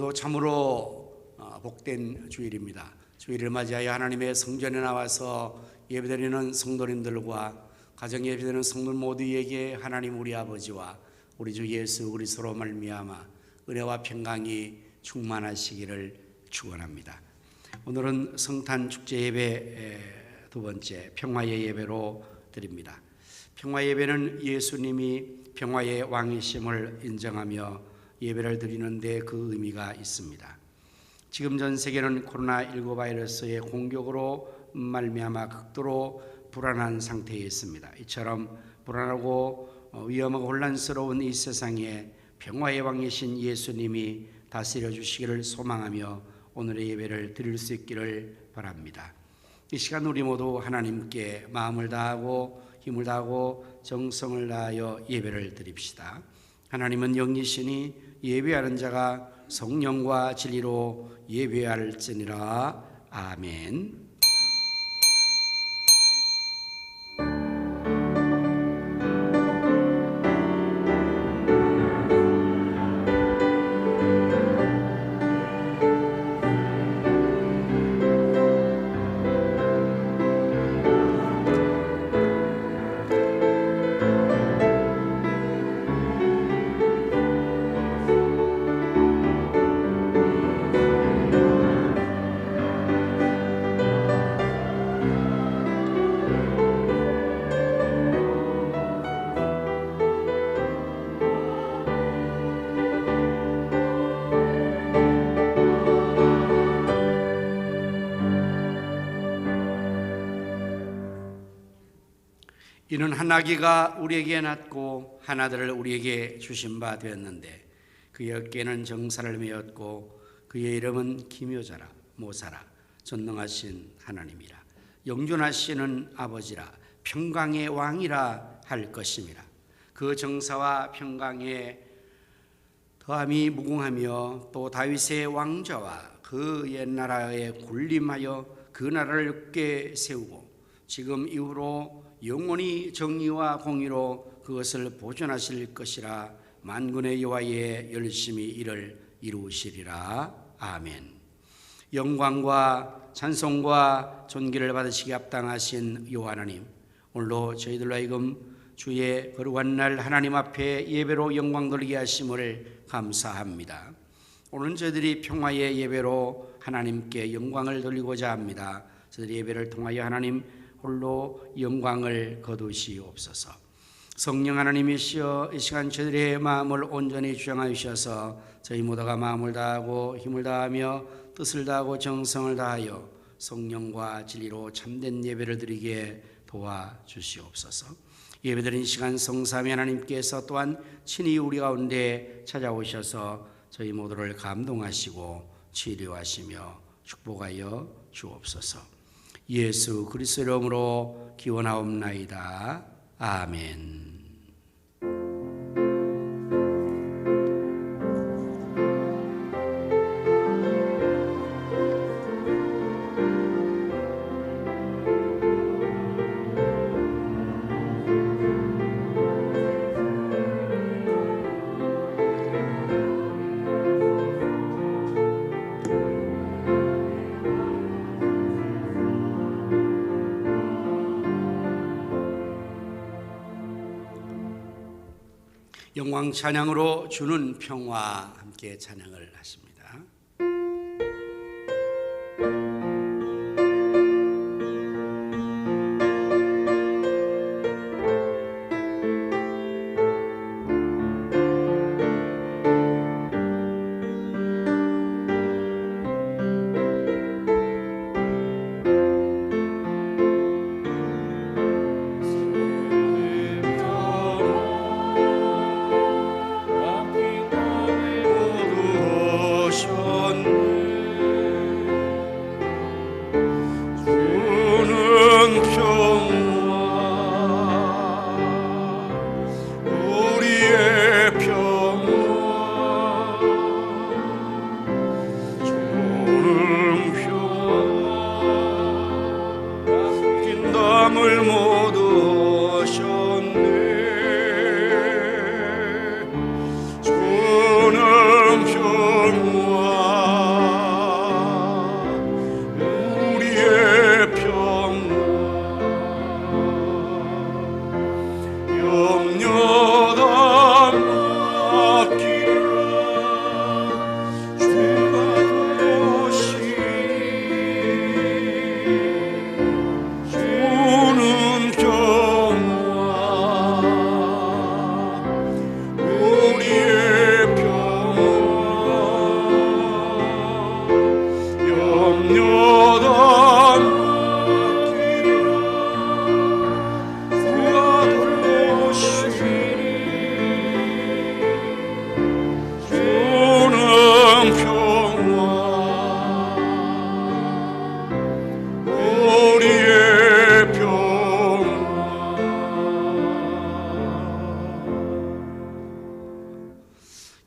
오늘도 참으로 복된 주일입니다. 주일을 맞이하여 하나님의 성전에 나와서 예배드리는 성도님들과 가정 예배드리는 성도 모두에게 하나님 우리 아버지와 우리 주 예수 그리스도로 말미암아 은혜와 평강이 충만하시기를 축원합니다. 오늘은 성탄 축제 예배 두 번째 평화의 예배로 드립니다. 평화의 예배는 예수님이 평화의 왕이심을 인정하며 예배를 드리는데 그 의미가 있습니다. 지금 전 세계는 코로나19 바이러스의 공격으로 말미암아 극도로 불안한 상태에 있습니다. 이처럼 불안하고 위험하고 혼란스러운 이 세상에 평화의 왕이신 예수님이 다스려 주시기를 소망하며 오늘의 예배를 드릴 수 있기를 바랍니다. 이 시간 우리 모두 하나님께 마음을 다하고 힘을 다하고 정성을 다하여 예배를 드립시다. 하나님은 영이시니 예배하는 자가 성령과 진리로 예배할지니라. 아멘. 이는 한 아기가 우리에게 낳고 한 아들을 우리에게 주신 바 되었는데 그의 어깨에는 정사를 메었고 그의 이름은 기묘자라 모사라 전능하신 하나님이라 영존하시는 아버지라 평강의 왕이라 할 것임이라. 그 정사와 평강에 더함이 무궁하며 또 다윗의 왕좌와 그 옛나라에 군림하여 그 나라를 굳게 세우고 지금 이후로 영원히 정의와 공의로 그것을 보존하실 것이라. 만군의 여호와의 열심히 이를 이루시리라. 아멘. 영광과 찬송과 존귀를 받으시기 합당하신 여호와 하나님, 오늘도 저희들로 하여금 주의 거룩한 날 하나님 앞에 예배로 영광 돌리게 하심을 감사합니다. 오늘은 저희들이 평화의 예배로 하나님께 영광을 돌리고자 합니다. 저희들이 예배를 통하여 하나님 홀로 영광을 거두시옵소서. 성령 하나님이시여 이 시간 저희들의 마음을 온전히 주장하여 주셔서 저희 모두가 마음을 다하고 힘을 다하며 뜻을 다하고 정성을 다하여 성령과 진리로 참된 예배를 드리게 도와주시옵소서. 예배드린 시간 성삼위 하나님께서 또한 친히 우리 가운데 찾아오셔서 저희 모두를 감동하시고 치료하시며 축복하여 주옵소서. 예수 그리스도 이름으로 기원하옵나이다. 아멘. 영광 찬양으로 주는 평화 함께 찬양을 하십니다.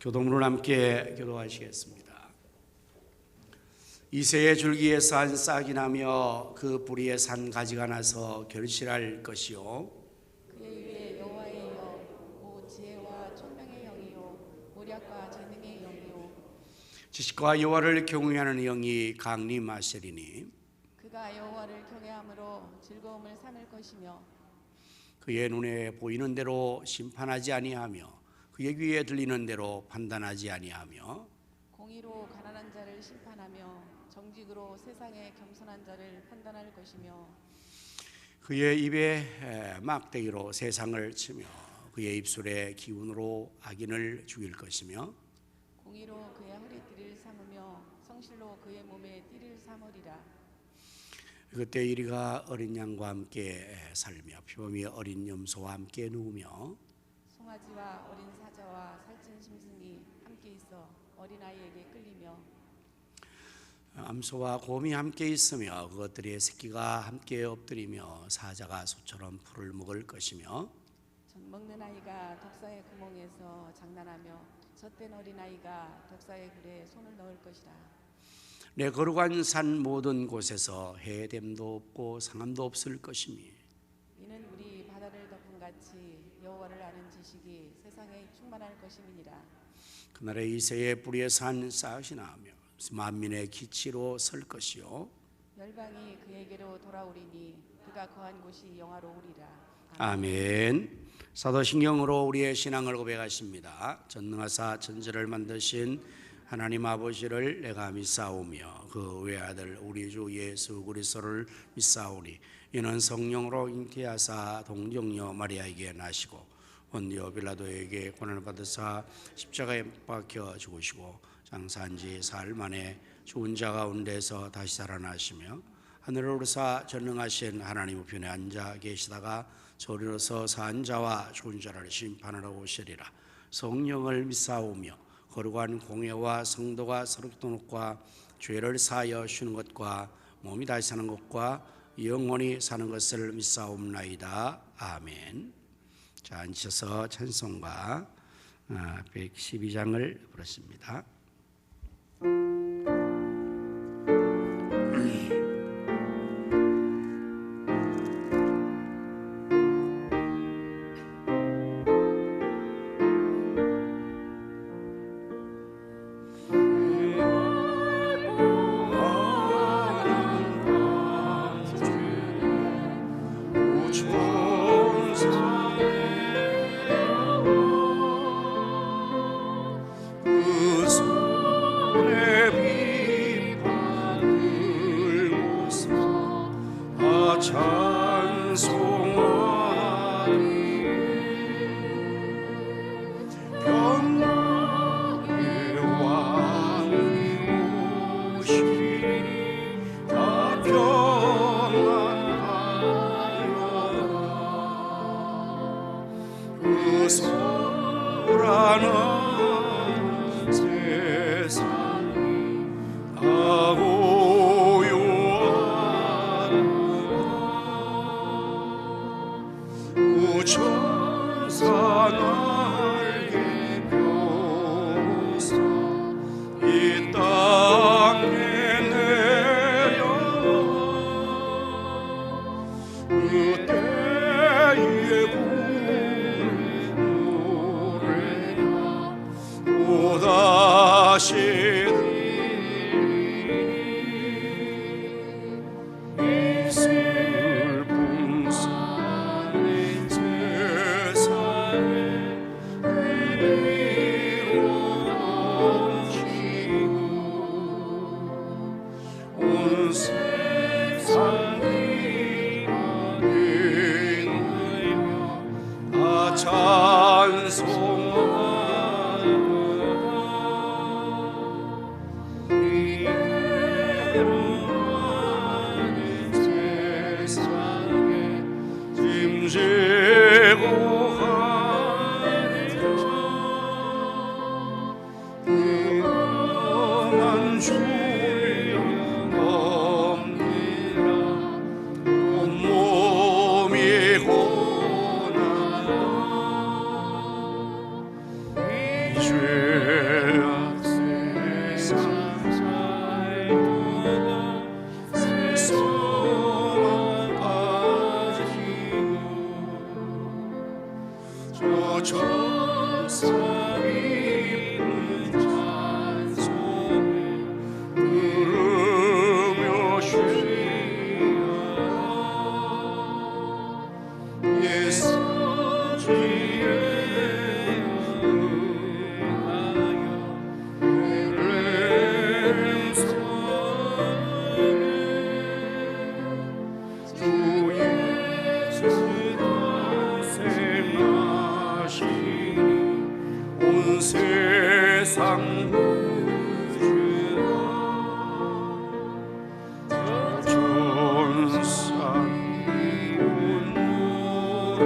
교동으로 함께 교도하시겠습니다. 이새의 줄기에 산 싹이 나며 그 뿌리에 산 가지가 나서 결실할 것이요 그의 위에 여호와의 영, 오 지혜와 총명의 영이요 모략과 재능의 영이요 지식과 여호와를 경외하는 영이 강림하시리니 그가 여호와를 경외함으로 즐거움을 삼을 것이며 그의 눈에 보이는 대로 심판하지 아니하며 그의 귀에 들리는 대로 판단하지 아니하며 공의로 가난한 자를 심판하며 정직으로 세상의 겸손한 자를 판단할 것이며 그의 입에 막대기로 세상을 치며 그의 입술의 기운으로 악인을 죽일 것이며 공의로 그의 허리띠를 삼으며 성실로 그의 몸에 띠를 삼으리라. 그때 이리가 어린 양과 함께 살며 표범이 어린 염소와 함께 누우며 송아지와 어린 사자와 살찐 짐승이 함께 있어 어린아이에게 끌리며 암소와 곰이 함께 있으며 그것들의 새끼가 함께 엎드리며 사자가 소처럼 풀을 먹을 것이며 젖 먹는 아이가 독사의 구멍에서 장난하며 젖된 어린아이가 독사의 굴에 손을 넣을 것이라. 내 거룩한 산 모든 곳에서 해됨도 없고 상함도 없을 것이니 이는 우리 바다를 덮은 같이 여호와를 아는 지식이 세상에 충만할 것임이니라. 그날에 이새의 뿌리에 산 싹이 나며 만민의 기치로 설 것이요 열방이 그에게로 돌아오리니 그가 거한 곳이 영화로우리라. 아멘. 사도신경으로 우리의 신앙을 고백하십니다. 전능하사 천지를 만드신 하나님 아버지를 내가 믿사오며 그 외아들 우리 주 예수 그리스도를 믿사오니 이는 성령으로 잉태하사 동정녀 마리아에게 나시고 본디오 빌라도에게 고난을 받으사 십자가에 박혀 죽으시고 장사한 지 사흘 만에 죽은 자 가운데서 다시 살아나시며 하늘을 오르사 전능하신 하나님 우편에 앉아 계시다가 저리로서 산 자와 죽은 자를 심판하러 오시리라. 성령을 믿사오며 거룩한 공회와 성도가 서로 교통과 죄를 사하여 쉬는 것과 몸이 다시 사는 것과 영원히 사는 것을 믿사옵나이다. 아멘. 자, 앉으셔서 찬송가 112장을 부르십니다. 죄 세상 구주여 저 좋은 산 노래를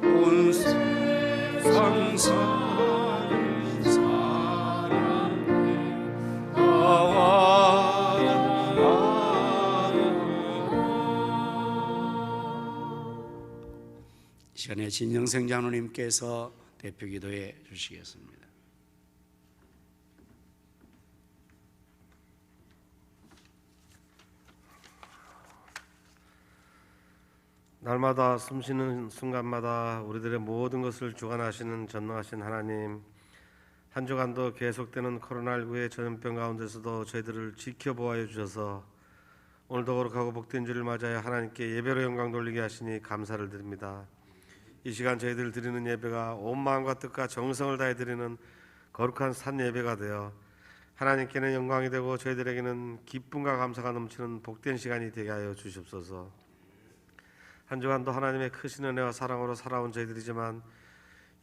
온 세상 사는 사랑에 나와 이 시간에 진영생 장로님께서 대표 기도해 주시겠습니다. 날마다 숨쉬는 순간마다 우리들의 모든 것을 주관하시는 전능하신 하나님, 한 주간도 계속되는 코로나19의 전염병 가운데서도 저희들을 지켜보아해 주셔서 오늘도 거룩하고 복된 주를 맞아야 하나님께 예배로 영광 돌리게 하시니 감사를 드립니다. 이 시간 저희들 드리는 예배가 온 마음과 뜻과 정성을 다해 드리는 거룩한 산 예배가 되어 하나님께는 영광이 되고 저희들에게는 기쁨과 감사가 넘치는 복된 시간이 되게 하여 주시옵소서. 한 주간도 하나님의 크신 은혜와 사랑으로 살아온 저희들이지만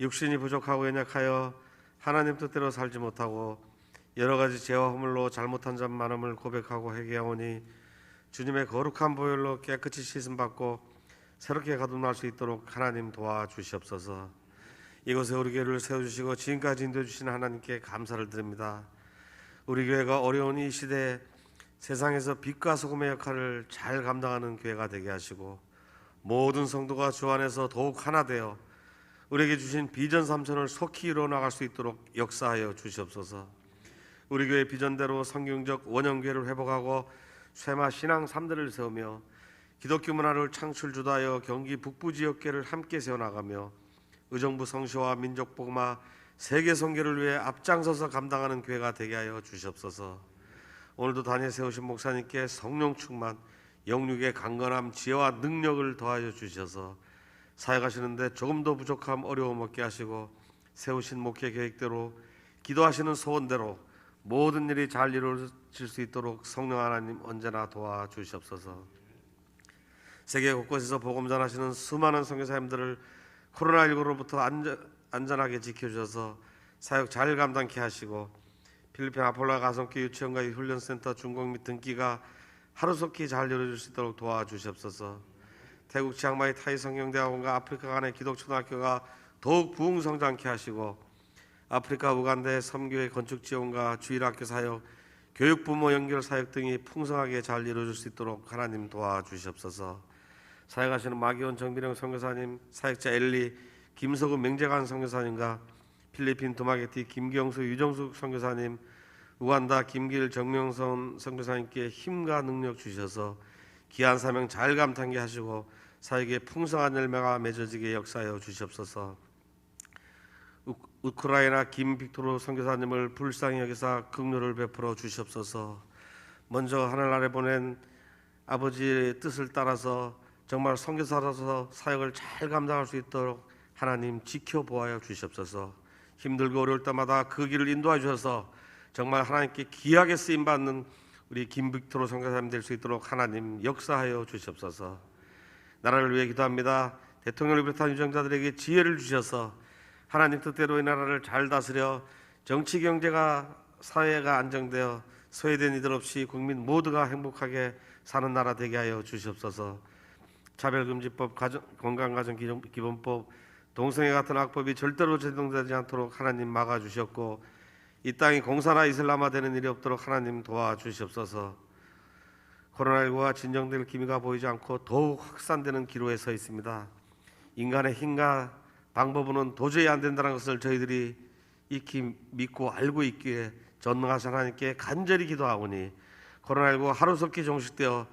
육신이 부족하고 연약하여 하나님 뜻대로 살지 못하고 여러 가지 죄와 허물로 잘못한 점 많음을 고백하고 회개하오니 주님의 거룩한 보혈로 깨끗이 씻음받고 새롭게 거듭날 수 있도록 하나님 도와주시옵소서. 이곳에 우리 교회를 세워주시고 지금까지 인도해주신 하나님께 감사를 드립니다. 우리 교회가 어려운 이 시대에 세상에서 빛과 소금의 역할을 잘 감당하는 교회가 되게 하시고 모든 성도가 주 안에서 더욱 하나 되어 우리에게 주신 비전 3천을 속히 이루어나갈 수 있도록 역사하여 주시옵소서. 우리 교회 비전대로 성경적 원형교회를 회복하고 쇠마 신앙 3대를 세우며 기독교 문화를 창출주도하여 경기 북부 지역교회를 함께 세워나가며 의정부 성시와 민족복음화 세계 선교를 위해 앞장서서 감당하는 교회가 되게 하여 주시옵소서. 오늘도 단에 세우신 목사님께 성령 충만, 영육의 강건함, 지혜와 능력을 더하여 주셔서 사역하시는데 조금 더 부족함, 어려움 없게 하시고 세우신 목회 계획대로 기도하시는 소원대로 모든 일이 잘 이루어질 수 있도록 성령 하나님 언제나 도와주시옵소서. 세계 곳곳에서 복음 전하시는 수많은 선교사님들을 코로나19로부터 안전하게 지켜주셔서 사역 잘 감당케 하시고 필리핀 아폴라 가성교 유치원과 훈련센터 중공 및 등기가 하루속히 잘 이루어질 수 있도록 도와주시옵소서. 태국 치앙마이 타이 성경대학원과 아프리카 간의 기독초등학교가 더욱 부흥성장케 하시고 아프리카 우간다의 섬교의 건축 지원과 주일학교 사역, 교육부모 연결 사역 등이 풍성하게 잘 이루어질 수 있도록 하나님 도와주시옵소서. 사역하시는 마기원 정비령 선교사님, 사역자 엘리, 김석우 맹재관 선교사님과 필리핀 두마게티 김경수 유정숙 선교사님, 우간다 김길 정명선 선교사님께 힘과 능력 주셔서 귀한 사명 잘 감당케 하시고 사역에 풍성한 열매가 맺어지게 역사하여 주시옵소서. 우크라이나 김빅토르 선교사님을 불쌍히 여기사 긍휼을 베풀어 주시옵소서. 먼저 하늘 아래 보낸 아버지의 뜻을 따라서 정말 선교사로서 사역을 잘 감당할 수 있도록 하나님 지켜보아여 주시옵소서. 힘들고 어려울 때마다 그 길을 인도해 주셔서 정말 하나님께 귀하게 쓰임받는 우리 김빅토르 선교사님 될 수 있도록 하나님 역사하여 주시옵소서. 나라를 위해 기도합니다. 대통령을 비롯한 유정자들에게 지혜를 주셔서 하나님 뜻대로 이 나라를 잘 다스려 정치, 경제가, 사회가 안정되어 소외된 이들 없이 국민 모두가 행복하게 사는 나라 되게 하여 주시옵소서. 차별금지법, 건강가정기본법, 동성애 같은 악법이 절대로 제정되지 않도록 하나님 막아주셨고 이 땅이 공산화 이슬람화 되는 일이 없도록 하나님 도와주시옵소서. 코로나19가 진정될 기미가 보이지 않고 더욱 확산되는 기로에 서 있습니다. 인간의 힘과 방법으로는 도저히 안 된다는 것을 저희들이 익히 믿고 알고 있기에 전능하신 하나님께 간절히 기도하오니 코로나19 하루속히 종식되어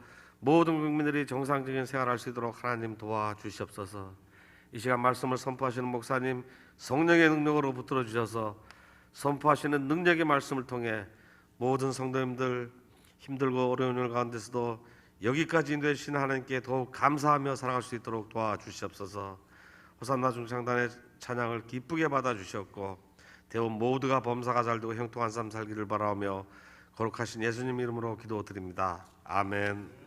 모든 국민들이 정상적인 생활을 할 수 있도록 하나님 도와주시옵소서. 이 시간 말씀을 선포하시는 목사님 성령의 능력으로 붙들어 주셔서 선포하시는 능력의 말씀을 통해 모든 성도님들 힘들고 어려운 일 가운데서도 여기까지 인도해 주신 하나님께 더욱 감사하며 살아갈 수 있도록 도와주시옵소서. 호산나 중창단의 찬양을 기쁘게 받아주셨고 대원 모두가 범사가 잘되고 형통한 삶 살기를 바라오며 거룩하신 예수님 이름으로 기도드립니다. 아멘.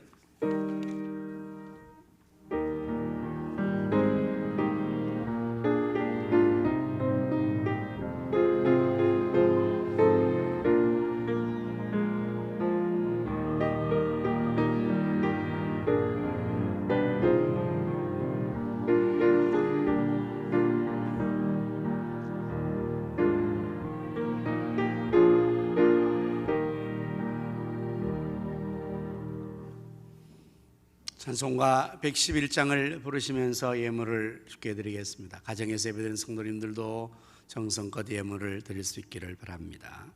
찬송가 111장을 부르시면서 예물을 주께 드리겠습니다. 가정에서 예배드리는 성도님들도 정성껏 예물을 드릴 수 있기를 바랍니다.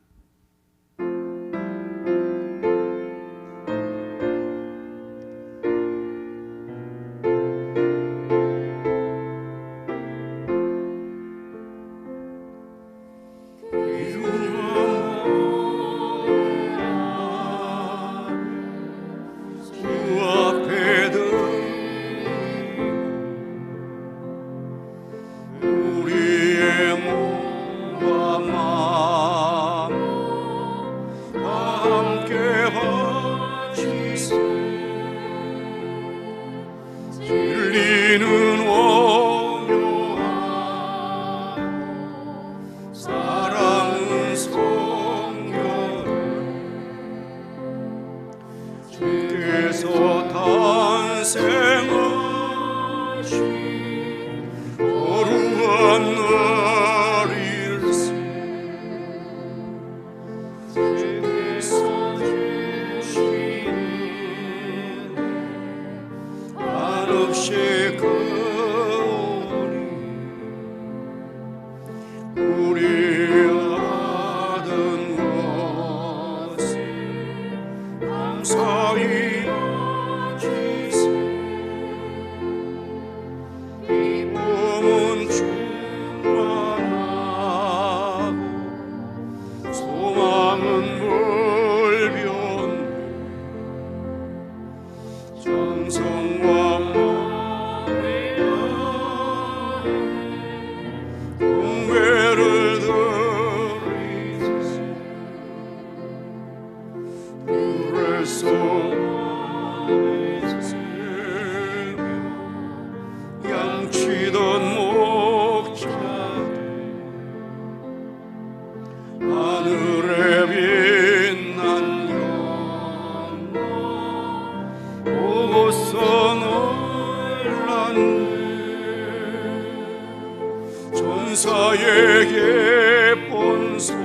전사에게 본 소식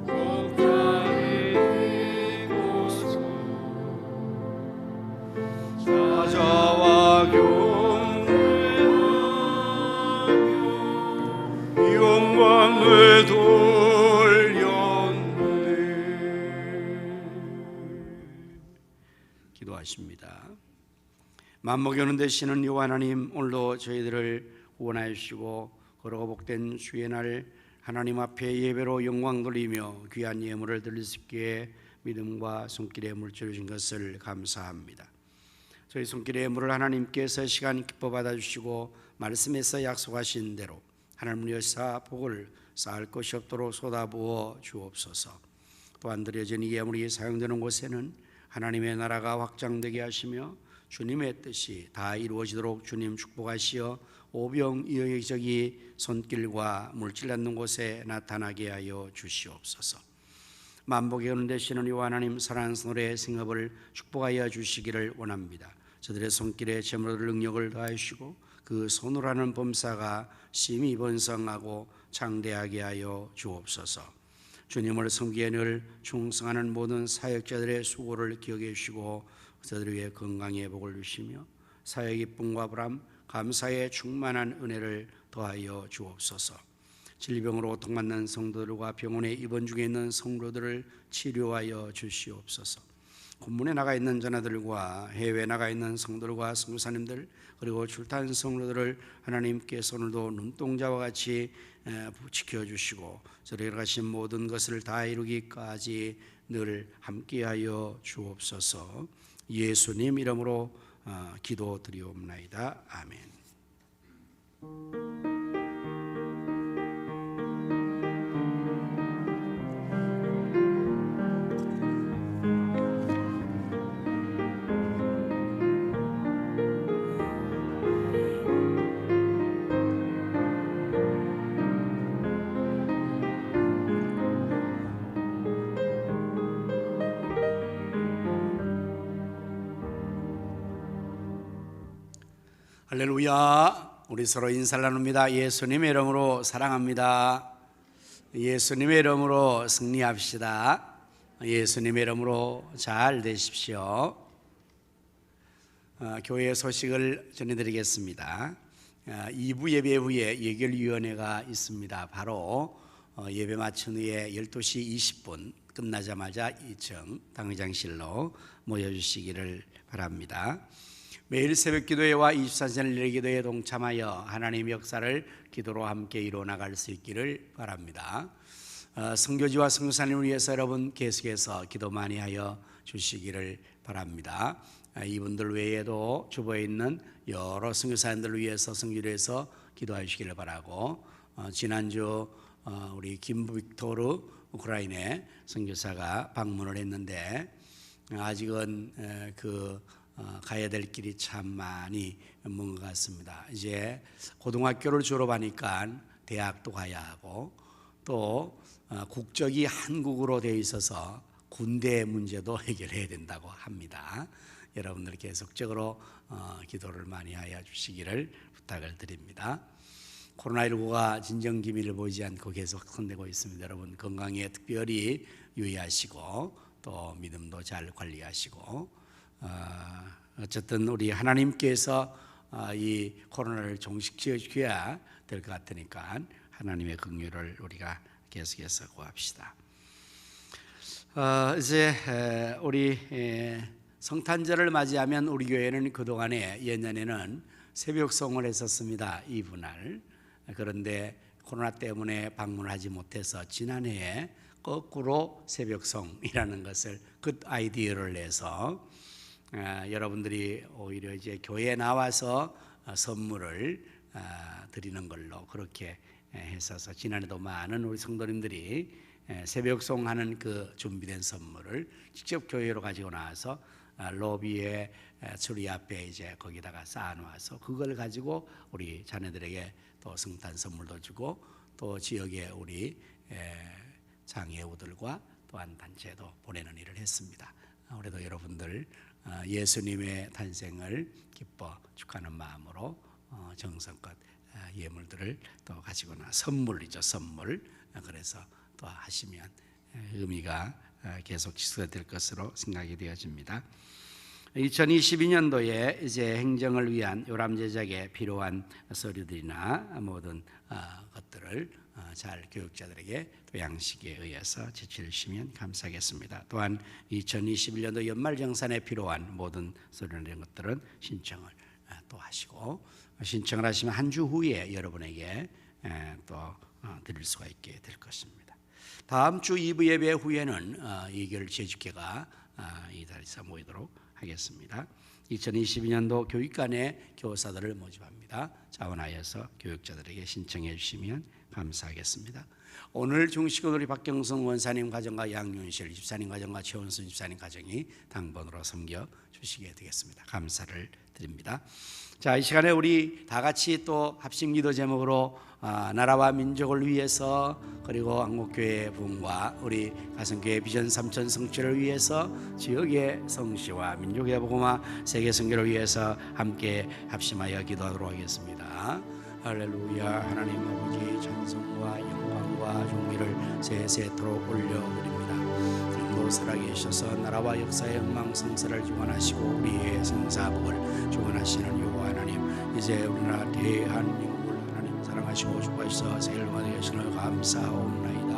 복달이고서 사자와 경배하며 영광을 돌렸네. 기도하십니다. 만복이 오는 되시는 여호와 하나님, 오늘도 저희들을 구원하여 주시고 거룩하고 복된 주의 날 하나님 앞에 예배로 영광 돌리며 귀한 예물을 드릴 수 있기에 믿음과 손길의 물질을 주신 것을 감사합니다. 저희 손길의 예물을 하나님께서 시간 기뻐 받아주시고 말씀에서 약속하신 대로 하나님을 여사 복을 쌓을 것이 없도록 쏟아부어 주옵소서. 또한 드려진 이 예물이 사용되는 곳에는 하나님의 나라가 확장되게 하시며 주님의 뜻이 다 이루어지도록 주님 축복하시어 오병이어기적이 손길과 물질 낳는 곳에 나타나게 하여 주시옵소서. 만복이 오는 되시는 여호와 하나님, 사랑하는 성도의 생업을 축복하여 주시기를 원합니다. 저들의 손길에 재물을 능력을 더하여 주시고 그 손으로 하는 범사가 심히 번성하고 장대하게 하여 주옵소서. 주님을 섬기에 늘 충성하는 모든 사역자들의 수고를 기억해 주시고 저들을 위해 건강의 복을 주시며 사역의 기쁨과 보람, 감사의 충만한 은혜를 더하여 주옵소서. 질병으로 고통받는 성도들과 병원에 입원 중에 있는 성도들을 치료하여 주시옵소서. 군문에 나가 있는 전하들과 해외에 나가 있는 성도들과 선교사님들, 그리고 출탄 성도들을 하나님께서 오늘도 눈동자와 같이 지켜주시고 저에게 가신 모든 것을 다 이루기까지 늘 함께하여 주옵소서. 예수님 이름으로 기도드리옵나이다. 아멘. 할렐루야. 우리 서로 인사를 나눕니다. 예수님의 이름으로 사랑합니다. 예수님의 이름으로 승리합시다. 예수님의 이름으로 잘 되십시오. 교회 소식을 전해드리겠습니다. 2부 예배 후에 예결위원회가 있습니다. 바로 예배 마친 후에 12시 20분 끝나자마자 2층 당회장실로 모여주시기를 바랍니다. 매일 새벽 기도회와 24시간 릴레이 기도에 동참하여 하나님의 역사를 기도로 함께 이루어나갈 수 있기를 바랍니다. 선교지와 선교사님을 위해서 여러분 계속해서 기도 많이 하여 주시기를 바랍니다. 이분들 외에도 주보에 있는 여러 선교사님들을 위해서 선교지에서 기도해 주시기를 바라고, 지난주 우리 김빅토르 우크라이나 선교사가 방문을 했는데 아직은 가야 될 길이 참 많이 먼 것 같습니다. 이제 고등학교를 졸업하니까 대학도 가야 하고, 또 국적이 한국으로 되어 있어서 군대 문제도 해결해야 된다고 합니다. 여러분들 계속적으로 기도를 많이 하여 주시기를 부탁을 드립니다. 코로나19가 진정 기미를 보이지 않고 계속 손대고 있습니다. 여러분 건강에 특별히 유의하시고 또 믿음도 잘 관리하시고, 어쨌든 우리 하나님께서 이 코로나를 종식시켜야 될 것 같으니까 하나님의 긍휼을 우리가 계속해서 구합시다. 이제 우리 성탄절을 맞이하면 우리 교회는 그동안에 예년에는 새벽송을 했었습니다. 이분할. 그런데 코로나 때문에 방문하지 못해서 지난해에 거꾸로 새벽송이라는 것을 그 아이디어를 내서 여러분들이 오히려 이제 교회에 나와서 선물을 드리는 걸로 그렇게 했어서 지난해도 많은 우리 성도님들이 새벽송 하는 그 준비된 선물을 직접 교회로 가지고 나와서 로비에 수리 앞에 이제 거기다가 쌓아놓아서 그걸 가지고 우리 자녀들에게 또 성탄 선물도 주고, 또 지역에 우리 장애우들과 또한 단체도 보내는 일을 했습니다. 올해도 여러분들 예수님의 탄생을 기뻐 축하하는 마음으로 정성껏 예물들을 또 가지고 나 선물이죠, 선물. 그래서 또 하시면 의미가 계속 지속될 것으로 생각이 되어집니다. 2022년도에 이제 행정을 위한 요람 제작에 필요한 서류들이나 모든 것들을 잘 교육자들에게 또 양식에 의해서 제출해 주시면 감사하겠습니다. 또한 2021년도 연말정산에 필요한 모든 서류나 이런 것들은 신청을 또 하시고, 신청을 하시면 한 주 후에 여러분에게 또 드릴 수가 있게 될 것입니다. 다음 주 2부 예배 후에는 이결 제주교가 이 자리에서 모이도록 하겠습니다. 2022년도 교육관의 교사들을 모집합니다. 자원하여서 교육자들에게 신청해 주시면 감사하겠습니다. 오늘 중식은 우리 박경성 원사님 가정과 양윤실 집사님 가정과 최원순 집사님 가정이 당번으로 섬겨 주시게 되겠습니다. 감사를 드립니다. 자, 이 시간에 우리 다 같이 또 합심 기도 제목으로 나라와 민족을 위해서, 그리고 한국교회 부흥과 우리 가성교회 비전 3천 성취를 위해서, 지역의 성시와 민족의 복음화 세계 선교를 위해서 함께 합심하여 기도하도록 하겠습니다. 할렐루야. 하나님 아버지 찬송과 영광과 존귀를 세세토록 올려드립니다. 지금도 살아계셔서 나라와 역사의 흥망성쇠를 주관하시고 우리의 성사복을 주관하시는 여호와 하나님, 이제 우리나라 대한민국을 하나님 사랑하시고 축복하셔서 세계를 만들어 계시는 감사옵나이다.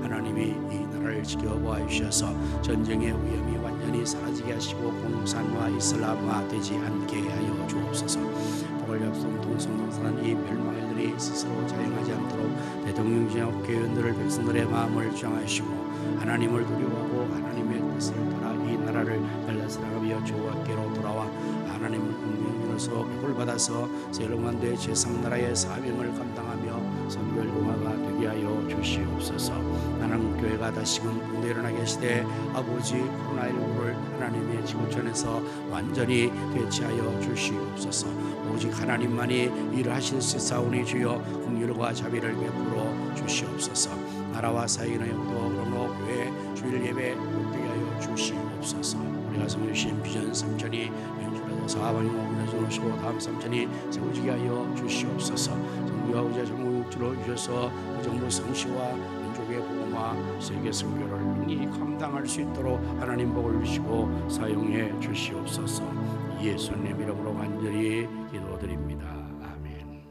하나님이 이 나라를 지켜보아 주셔서 전쟁의 위험이 완전히 사라지게 하시고 공산화 이슬람화 되지 않게 하여 주옵소서. 복을협성 통성동산한 이 멸망일들이 스스로 자행하지 않도록 대통령제와 국회의원들을 백성들의 마음을 주장하시고 하나님을 두려워하고 하나님의 뜻을 따라 이 나라를 날라사랑하며 주와께로 돌아와 하나님을 공명으로서 복을 받아서 세력만대 제상나라의 사명을 감당하며 선별공화가 되게 하여 주시옵소서. 하나님교회가 다시금 붕대 일어나게 시되 아버지 코로나19를 하나님의 지구촌에서 완전히 대체하여 주시옵소서. 오직 하나님만이 일을 하실 수 있사오니 주여 긍휼과 자비를 베풀어 주시옵소서. 나라와 사회의 영도 그러므로 교회 주일 예배 못되게 하여 주시옵소서. 우리가 섬기신 비전 3천이 연주라도 사방이 오면서 오시고 다음 3천이 세워지게 하여 주시옵소서. 정부와 전국주로 주셔서 그 정부 성시와 민족의 복음화 세계 선교를 능히 감당할 수 있도록 하나님 복을 주시고 사용해 주시옵소서. 예수님 이름으로 간절히 기도드립니다. 아멘.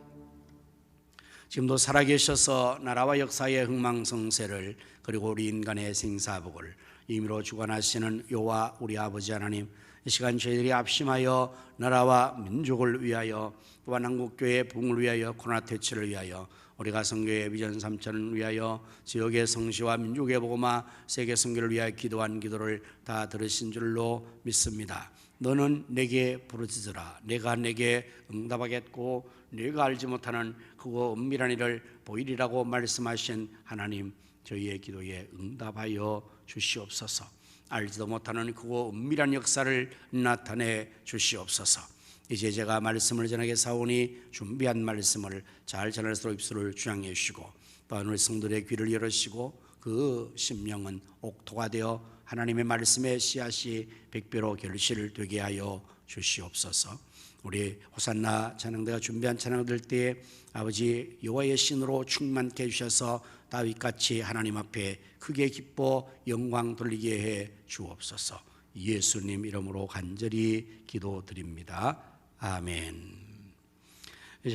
지금도 살아계셔서 나라와 역사의 흥망성쇠를 그리고 우리 인간의 생사복을 임의로 주관하시는 여호와 우리 아버지 하나님, 이 시간 저희들이 합심하여 나라와 민족을 위하여 또한 한국교회의 부흥을 위하여 코로나 퇴치를 위하여 우리 가성교회 비전 3천을 위하여 지역의 성시와 민족의 복음화 세계 선교를 위하여 기도한 기도를 다 들으신 줄로 믿습니다. 너는 내게 부르짖으라. 내가 내게 응답하겠고 내가 알지 못하는 그거 은밀한 일을 보이리라고 말씀하신 하나님, 저희의 기도에 응답하여 주시옵소서. 알지도 못하는 그거 은밀한 역사를 나타내 주시옵소서. 이제 제가 말씀을 전하게 사오니 준비한 말씀을 잘 전할 수 있도록 입술을 주양해 주시고 또한 우리 성도들의 귀를 열으시고 그 심령은 옥토가 되어 하나님의 말씀의 씨앗이 백배로 결실을 되게 하여 주시옵소서. 우리 호산나 찬양대가 준비한 찬양 들 때에 아버지 여호와의 신으로 충만케 해주셔서 다윗같이 하나님 앞에 크게 기뻐 영광 돌리게 해 주옵소서. 예수님 이름으로 간절히 기도드립니다. 아멘.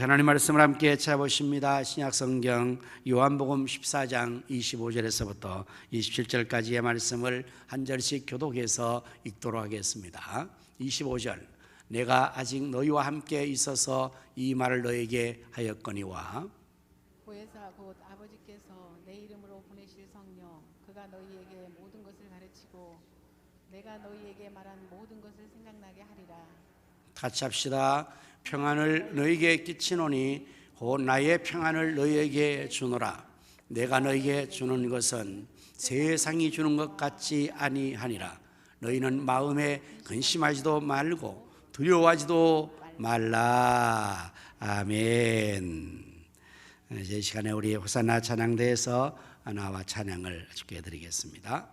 하나님 말씀을 함께 찾아보십니다. 신약성경 요한복음 14장 25절에서부터 27절까지의 말씀을 한 절씩 교독해서 읽도록 하겠습니다. 25절, 내가 아직 너희와 함께 있어서 이 말을 너에게 하였거니와 보혜사 곧 아버지께서 내 이름으로 보내실 성령 그가 너희에게 모든 것을 가르치고 내가 너희에게 말한 모든 것을 생각나게 하리라. 같이 합시다. 평안을 너희에게 끼치노니 곧 나의 평안을 너희에게 주노라. 내가 너희에게 주는 것은 세상이 주는 것 같지 아니하니라. 너희는 마음에 근심하지도 말고 두려워하지도 말라. 아멘. 이제 이 시간에 우리 호산나 찬양대에서 나와 찬양을 주께 드리겠습니다.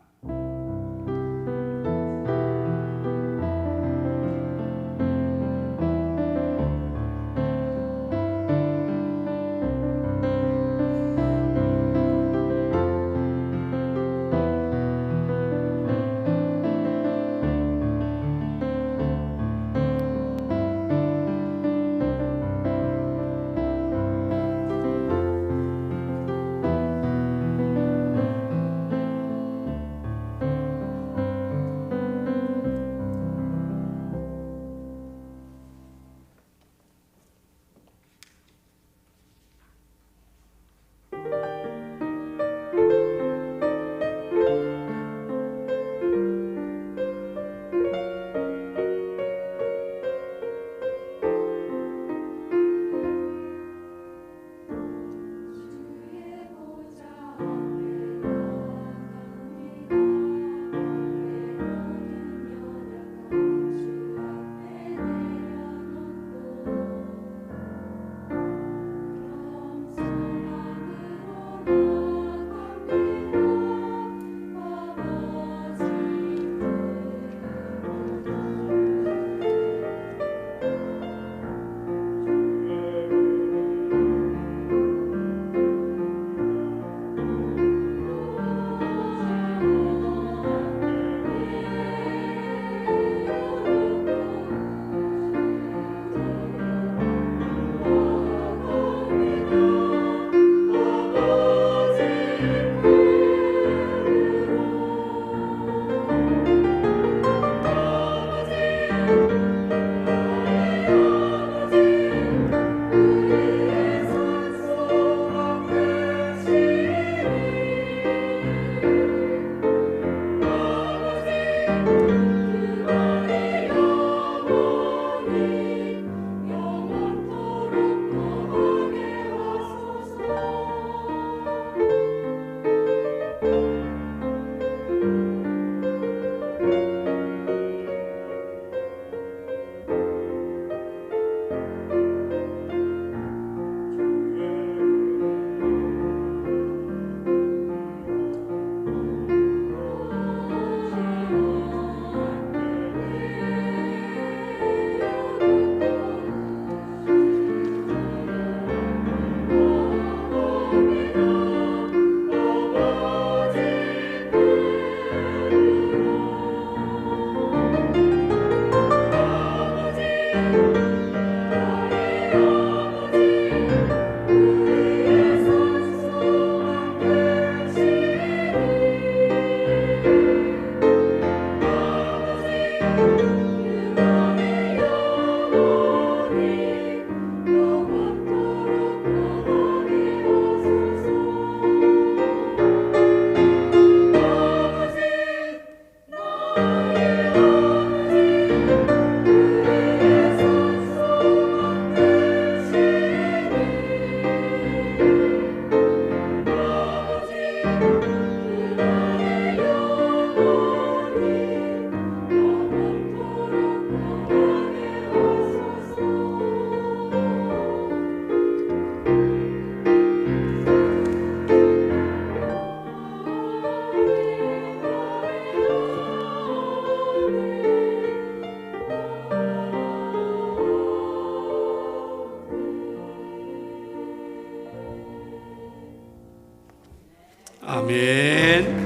아멘.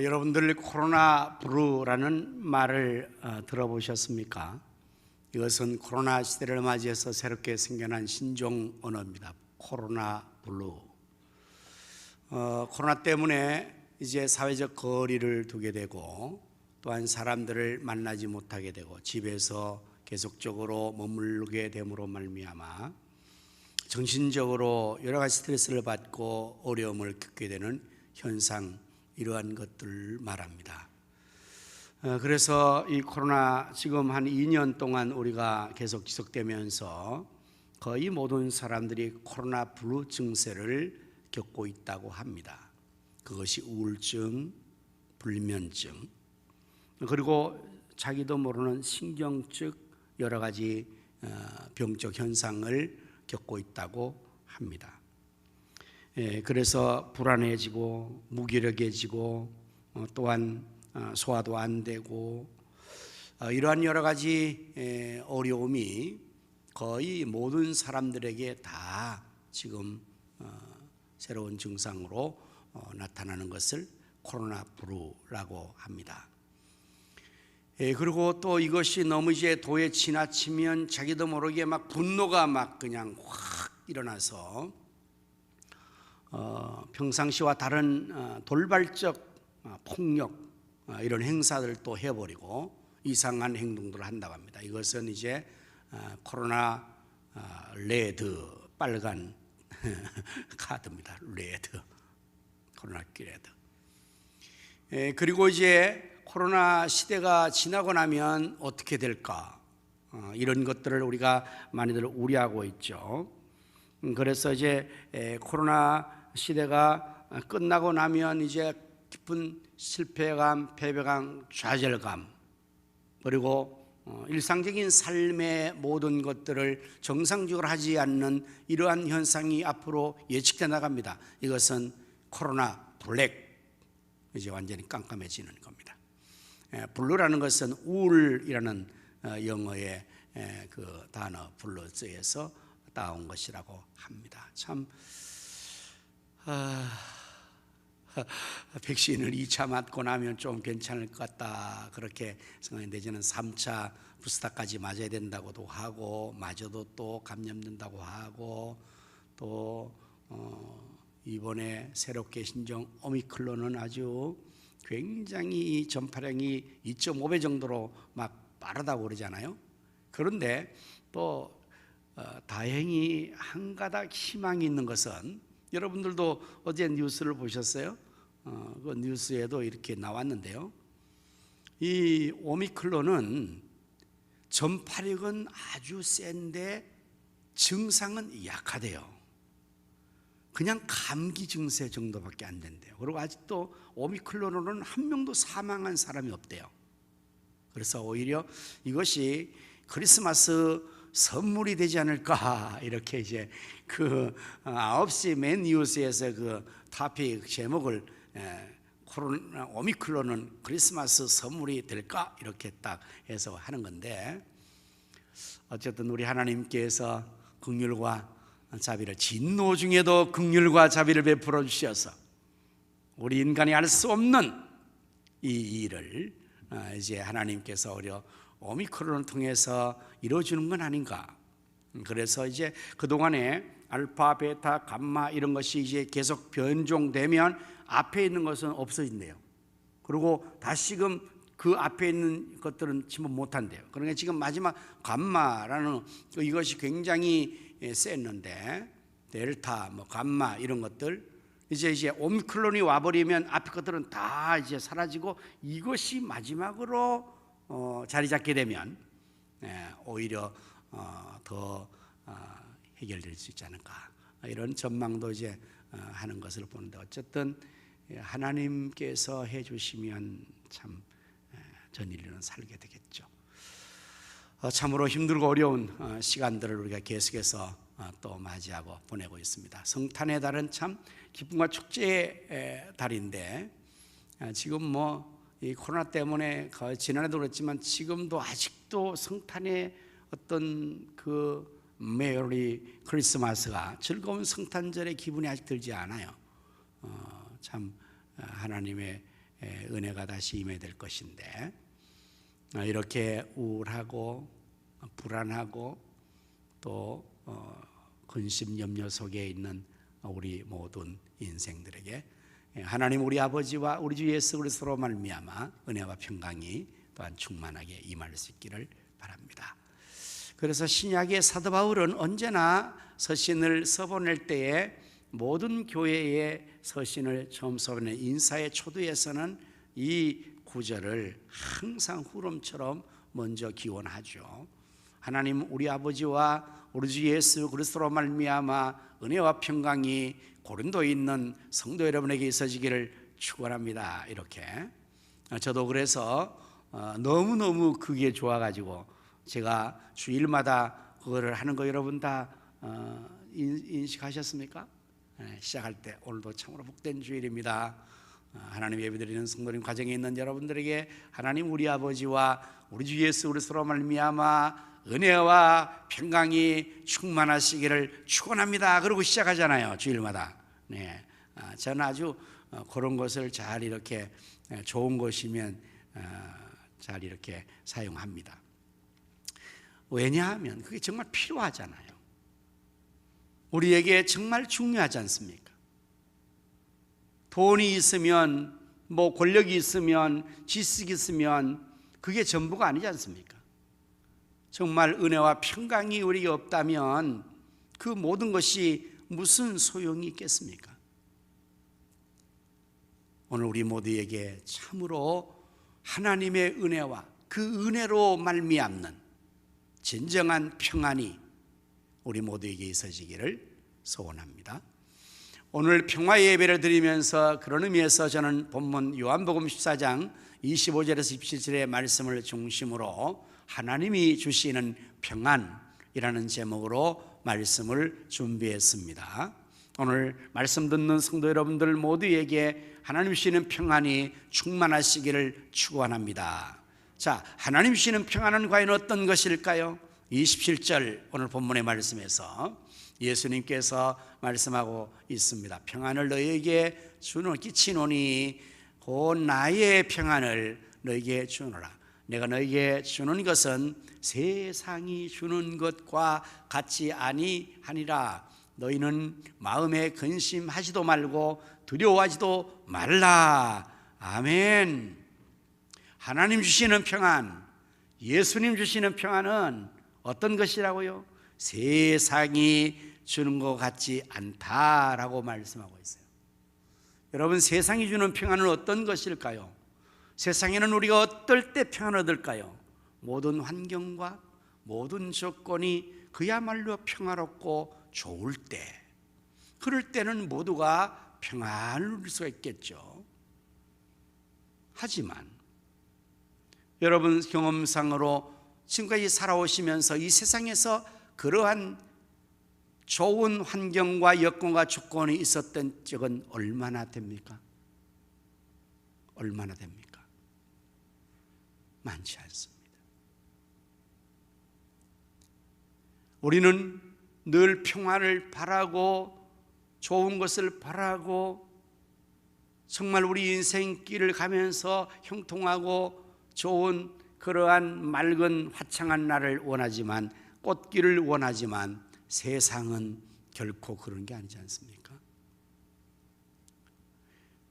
여러분들 코로나 블루라는 말을 들어보셨습니까? 이것은 코로나 시대를 맞이해서 새롭게 생겨난 신종 언어입니다. 코로나 블루. 코로나 때문에 이제 사회적 거리를 두게 되고 또한 사람들을 만나지 못하게 되고 집에서 계속적으로 머물게 됨으로 말미암아 정신적으로 여러 가지 스트레스를 받고 어려움을 겪게 되는 현상, 이러한 것들을 말합니다. 그래서 이 코로나 지금 한 2년 동안 우리가 계속 지속되면서 거의 모든 사람들이 코로나 블루 증세를 겪고 있다고 합니다. 그것이 우울증, 불면증, 그리고 자기도 모르는 신경적 여러 가지 병적 현상을 겪고 있다고 합니다. 그래서 불안해지고 무기력해지고 또한 소화도 안 되고 이러한 여러 가지 어려움이 거의 모든 사람들에게 다 지금 새로운 증상으로 나타나는 것을 코로나 블루라고 합니다. 그리고 또 이것이 너무 이제 도에 지나치면 자기도 모르게 막 분노가 막 그냥 확 일어나서 평상시와 다른 돌발적 폭력 이런 행사들을 또 해버리고 이상한 행동들을 한다고 합니다. 이것은 이제 코로나 레드, 빨간 카드입니다. 레드, 코로나 레드. 그리고 이제 코로나 시대가 지나고 나면 어떻게 될까? 이런 것들을 우리가 많이들 우려하고 있죠. 그래서 이제 코로나 시대가 끝나고 나면 이제 깊은 실패감, 패배감, 좌절감, 그리고 일상적인 삶의 모든 것들을 정상적으로 하지 않는 이러한 현상이 앞으로 예측돼 나갑니다. 이것은 코로나 블랙, 이제 완전히 깜깜해지는 겁니다. 블루라는 것은 우울이라는 영어의 그 단어 블루에서 따온 것이라고 합니다. 참 백신을 2차 맞고 나면 좀 괜찮을 것 같다 그렇게 생각했는데 이제는 3차 부스터까지 맞아야 된다고도 하고 맞아도 또 감염된다고 하고 또 이번에 새롭게 신종 오미크론은 아주 굉장히 전파량이 2.5배 정도로 막 빠르다고 그러잖아요. 그런데 또 다행히 한 가닥 희망이 있는 것은 여러분들도 어제 뉴스를 보셨어요? 그 뉴스에도 이렇게 나왔는데요. 이 오미크론은 전파력은 아주 센데 증상은 약하대요. 그냥 감기 증세 정도밖에 안 된대요. 그리고 아직도 오미크론으로는 한 명도 사망한 사람이 없대요. 그래서 오히려 이것이 크리스마스 선물이 되지 않을까 이렇게 이제 그 9시 맨 뉴스에서 그 토픽 제목을 코로나 오미크론은 크리스마스 선물이 될까 이렇게 딱 해서 하는 건데 어쨌든 우리 하나님께서 긍휼과 자비를 진노 중에도 긍휼과 자비를 베풀어 주셔서 우리 인간이 알 수 없는 이 일을 이제 하나님께서 오미크론을 통해서 이루어주는 건 아닌가. 그래서 이제 그동안에 알파, 베타, 감마 이런 것이 이제 계속 변종되면 앞에 있는 것은 없어진대요. 그리고 다시금 그 앞에 있는 것들은 침범 못한대요. 그러니까 지금 마지막 감마라는 이것이 굉장히 셌는데 델타, 뭐 감마 이런 것들 이제 오미크론이 와버리면 앞에 것들은 다 이제 사라지고 이것이 마지막으로 자리 잡게 되면 오히려 더 해결될 수 있지 않을까 이런 전망도 이제 하는 것을 보는데 어쨌든 하나님께서 해주시면 참 전 인류는 살게 되겠죠. 참으로 힘들고 어려운 시간들을 우리가 계속해서 또 맞이하고 보내고 있습니다. 성탄의 달은 참 기쁨과 축제의 달인데 지금 이 코로나 때문에 지난해도 그렇지만 지금도 아직도 성탄의 어떤 그 메리 크리스마스가 즐거운 성탄절의 기분이 아직 들지 않아요. 참 하나님의 은혜가 다시 임해야 될 것인데 이렇게 우울하고 불안하고 또 근심 염려 속에 있는 우리 모든 인생들에게 하나님 우리 아버지와 우리 주 예수 그리스도로 말미암아 은혜와 평강이 또한 충만하게 임할 수 있기를 바랍니다. 그래서 신약의 사도 바울은 언제나 서신을 써보낼 때에 모든 교회의 서신을 처음 써보낸 인사의 초두에서는 이 구절을 항상 후렴처럼 먼저 기원하죠. 하나님 우리 아버지와 우리 주 예수 그리스도로 말미암아 은혜와 평강이 고린도에 있는 성도 여러분에게 있어지기를 축원합니다. 이렇게 저도 그래서 너무너무 그게 좋아가지고 제가 주일마다 그거를 하는 거 여러분 다 인식하셨습니까? 시작할 때 오늘도 참으로 복된 주일입니다. 하나님 예배드리는 성도님 가정에 있는 여러분들에게 하나님 우리 아버지와 우리 주 예수 그리스도로 말미암아 은혜와 평강이 충만하시기를 축원합니다. 그러고 시작하잖아요. 주일마다. 네, 저는 아주 그런 것을 잘 이렇게 좋은 것이면 잘 이렇게 사용합니다. 왜냐하면 그게 정말 필요하잖아요. 우리에게 정말 중요하지 않습니까? 돈이 있으면 권력이 있으면 지식이 있으면 그게 전부가 아니지 않습니까? 정말 은혜와 평강이 우리에게 없다면 그 모든 것이 무슨 소용이 있겠습니까? 오늘 우리 모두에게 참으로 하나님의 은혜와 그 은혜로 말미암는 진정한 평안이 우리 모두에게 있어지기를 소원합니다. 오늘 평화 예배를 드리면서 그런 의미에서 저는 본문 요한복음 14장 25절에서 27절의 말씀을 중심으로 하나님이 주시는 평안이라는 제목으로 말씀을 준비했습니다. 오늘 말씀 듣는 성도 여러분들 모두에게 하나님 주시는 평안이 충만하시기를 축원합니다. 자, 하나님 주시는 평안은 과연 어떤 것일까요? 27절 오늘 본문의 말씀에서 예수님께서 말씀하고 있습니다. 평안을 너희에게 끼치노니 곧 나의 평안을 너희에게 주노라. 내가 너희에게 주는 것은 세상이 주는 것과 같지 아니하니라. 너희는 마음에 근심하지도 말고 두려워하지도 말라. 아멘. 하나님 주시는 평안, 예수님 주시는 평안은 어떤 것이라고요? 세상이 주는 것 같지 않다라고 말씀하고 있어요. 여러분, 세상이 주는 평안은 어떤 것일까요? 세상에는 우리가 어떨 때 평안을 얻을까요? 모든 환경과 모든 조건이 그야말로 평화롭고 좋을 때, 그럴 때는 모두가 평안을 누릴 수가 있겠죠. 하지만 여러분 경험상으로 지금까지 살아오시면서 이 세상에서 그러한 좋은 환경과 여건과 조건이 있었던 적은 얼마나 됩니까? 얼마나 됩니까? 많지 않습니다. 우리는 늘 평안을 바라고 좋은 것을 바라고 정말 우리 인생길을 가면서 형통하고 좋은 그러한 맑은 화창한 날을 원하지만, 꽃길을 원하지만 세상은 결코 그런 게 아니지 않습니까?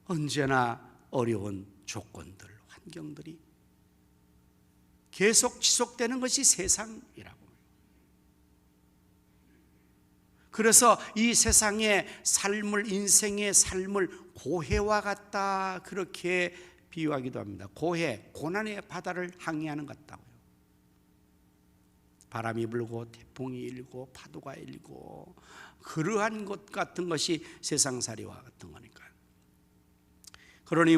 언제나 어려운 조건들, 환경들이 계속 지속되는 것이 세상이라고. 그래서 이 세상의 삶을, 인생의 삶을 고해와 같다, 그렇게 비유하기도 합니다. 고해, 고난의 바다를 항해하는 것 같다고요. 바람이 불고 태풍이 일고 파도가 일고 그러한 것 같은 것이 세상살이와 같은 거니까요. 그러니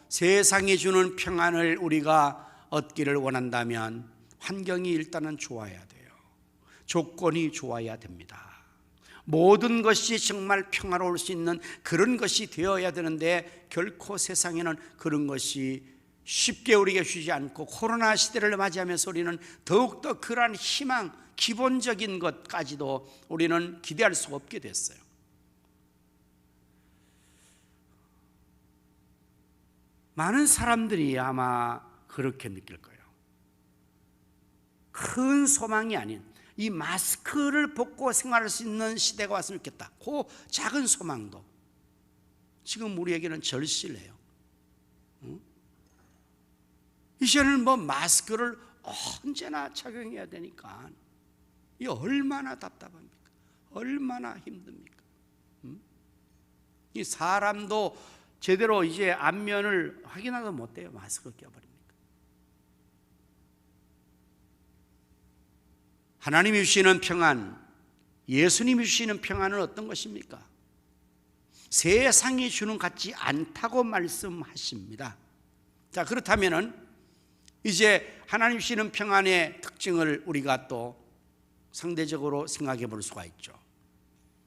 세상이 주는 평안을 우리가 얻기를 원한다면 환경이 일단은 좋아야 돼요. 조건이 좋아야 됩니다. 모든 것이 정말 평화로울 수 있는 그런 것이 되어야 되는데 결코 세상에는 그런 것이 쉽게 우리에게 주지 않고 코로나 시대를 맞이하면서 우리는 더욱더 그러한 희망, 기본적인 것까지도 우리는 기대할 수가 없게 됐어요. 많은 사람들이 아마 그렇게 느낄 거예요. 큰 소망이 아닌 이 마스크를 벗고 생활할 수 있는 시대가 왔으면 좋겠다. 그 작은 소망도 지금 우리에게는 절실해요. 이제는 마스크를 언제나 착용해야 되니까 이 얼마나 답답합니까? 얼마나 힘듭니까? 이 사람도 제대로 이제 안면을 확인하도 못해요. 마스크 껴버립니까? 하나님이 주시는 평안, 예수님이 주시는 평안은 어떤 것입니까? 세상이 주는 것 같지 않다고 말씀하십니다. 자, 그렇다면은 이제 하나님 주시는 평안의 특징을 우리가 또 상대적으로 생각해 볼 수가 있죠.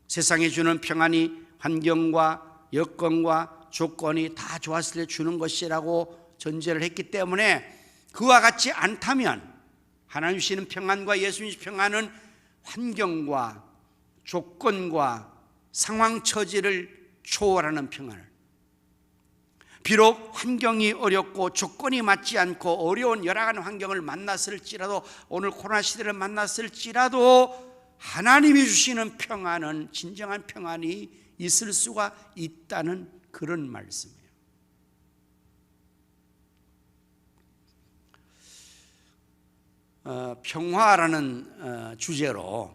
세상이 주는 평안이 환경과 여건과 조건이 다 좋았을 때 주는 것이라고 전제를 했기 때문에 그와 같이 않다면 하나님 주시는 평안과 예수님 주시는 평안은 환경과 조건과 상황 처지를 초월하는 평안을, 비록 환경이 어렵고 조건이 맞지 않고 어려운 여러 가지 환경을 만났을지라도, 오늘 코로나 시대를 만났을지라도 하나님이 주시는 평안은 진정한 평안이 있을 수가 있다는 그런 말씀이에요. 평화라는 주제로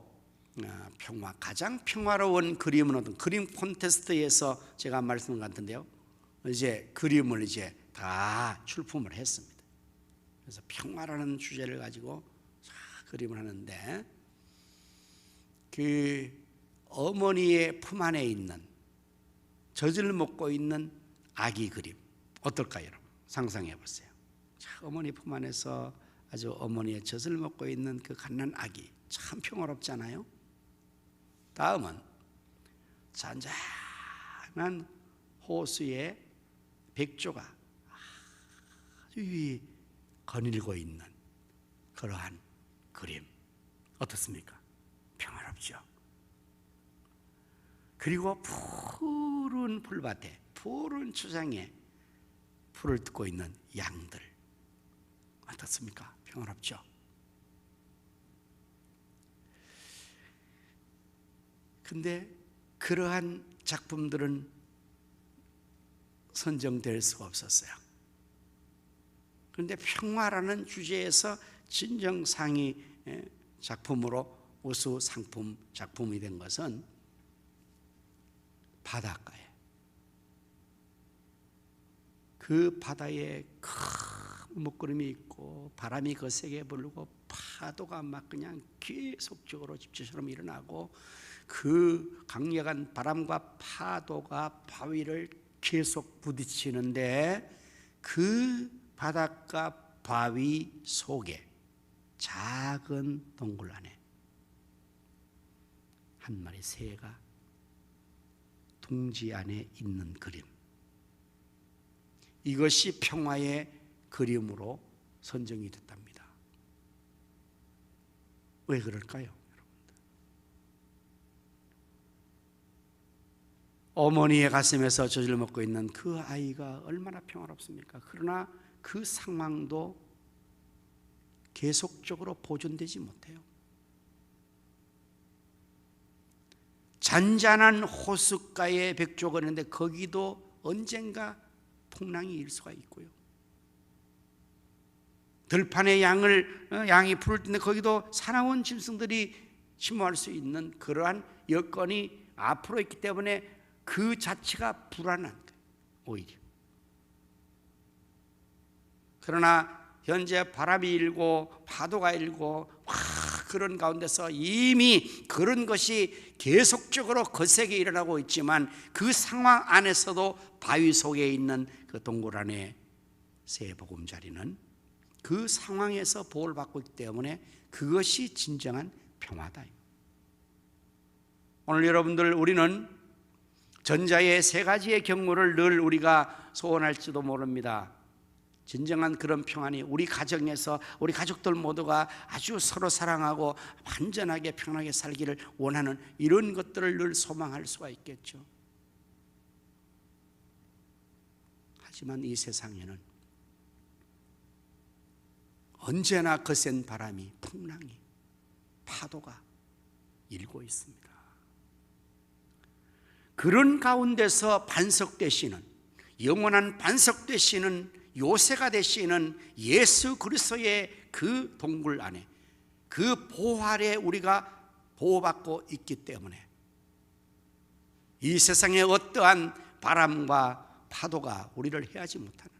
평화, 가장 평화로운 그림은 어떤 그림 콘테스트에서 제가 말씀을 같은데요. 이제 그림을 이제 다 출품을 했습니다. 그래서 평화라는 주제를 가지고 그림을 하는데 그 어머니의 품 안에 있는 젖을 먹고 있는 아기 그림 어떨까요, 여러분? 상상해 보세요. 어머니 품 안에서 아주 어머니의 젖을 먹고 있는 그 갓난 아기, 참 평화롭잖아요. 다음은 잔잔한 호수에 백조가 아주 거닐고 있는 그러한 그림 어떻습니까? 평화롭죠. 그리고 푸른 풀밭에, 푸른 추장에 풀을 뜯고 있는 양들 어떻습니까? 평화롭죠. 근데 그러한 작품들은 선정될 수가 없었어요. 그런데 평화라는 주제에서 진정 상위 작품으로 우수 상품 작품이 된 것은 바닷가에, 그 바다에 큰 먹구름이 있고 바람이 거세게 불고 파도가 막 그냥 계속적으로 집주처럼 일어나고 그 강력한 바람과 파도가 바위를 계속 부딪히는데 그 바닷가 바위 속에 작은 동굴 안에 한 마리 새가 둥지 안에 있는 그림, 이것이 평화의 그림으로 선정이 됐답니다. 왜 그럴까요, 여러분들? 어머니의 가슴에서 젖을 먹고 있는 그 아이가 얼마나 평화롭습니까? 그러나 그 상황도 계속적으로 보존되지 못해요. 잔잔한 호숫가에 백조가 있는데 거기도 언젠가 풍랑이 일 수가 있고요. 들판에 양이 풀을 텐데 거기도 사나운 짐승들이 침몰할 수 있는 그러한 여건이 앞으로 있기 때문에 그 자체가 불안한 거예요, 오히려. 그러나 현재 바람이 일고 파도가 일고 그런 가운데서 이미 그런 것이 계속적으로 거세게 일어나고 있지만 그 상황 안에서도 바위 속에 있는 그 동굴 안에 새 보금자리는 그 상황에서 보호를 받고 있기 때문에 그것이 진정한 평화다. 오늘 여러분들, 우리는 전자의 세 가지의 경우를 늘 우리가 소원할지도 모릅니다. 진정한 그런 평안이 우리 가정에서 우리 가족들 모두가 아주 서로 사랑하고 완전하게 평안하게 살기를 원하는 이런 것들을 늘 소망할 수가 있겠죠. 하지만 이 세상에는 언제나 거센 바람이, 풍랑이, 파도가 일고 있습니다. 그런 가운데서 반석되시는, 영원한 반석되시는, 요새가 되시는 예수 그리스도의 그 동굴 안에, 그 보호 아래 우리가 보호받고 있기 때문에 이 세상의 어떠한 바람과 파도가 우리를 해하지 못하는,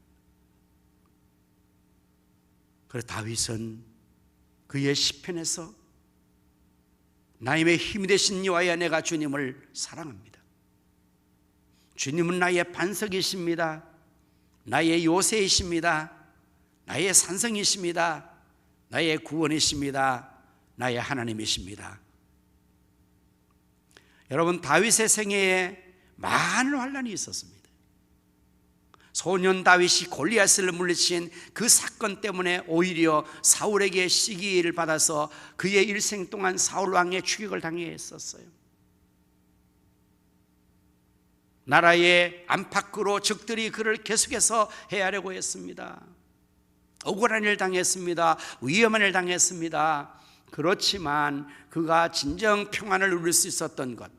그래서 다윗은 그의 시편에서 나의 힘이 되신 여호와여, 내가 주님을 사랑합니다. 주님은 나의 반석이십니다. 나의 요새이십니다. 나의 산성이십니다. 나의 구원이십니다. 나의 하나님이십니다. 여러분, 다윗의 생애에 많은 환난이 있었습니다. 소년 다윗이 골리앗을 물리친 그 사건 때문에 오히려 사울에게 시기를 받아서 그의 일생 동안 사울 왕의 추격을 당했었어요. 나라의 안팎으로 적들이 그를 계속해서 해하려고 했습니다. 억울한 일 당했습니다. 위험한 일 당했습니다. 그렇지만 그가 진정 평안을 누릴 수 있었던 것,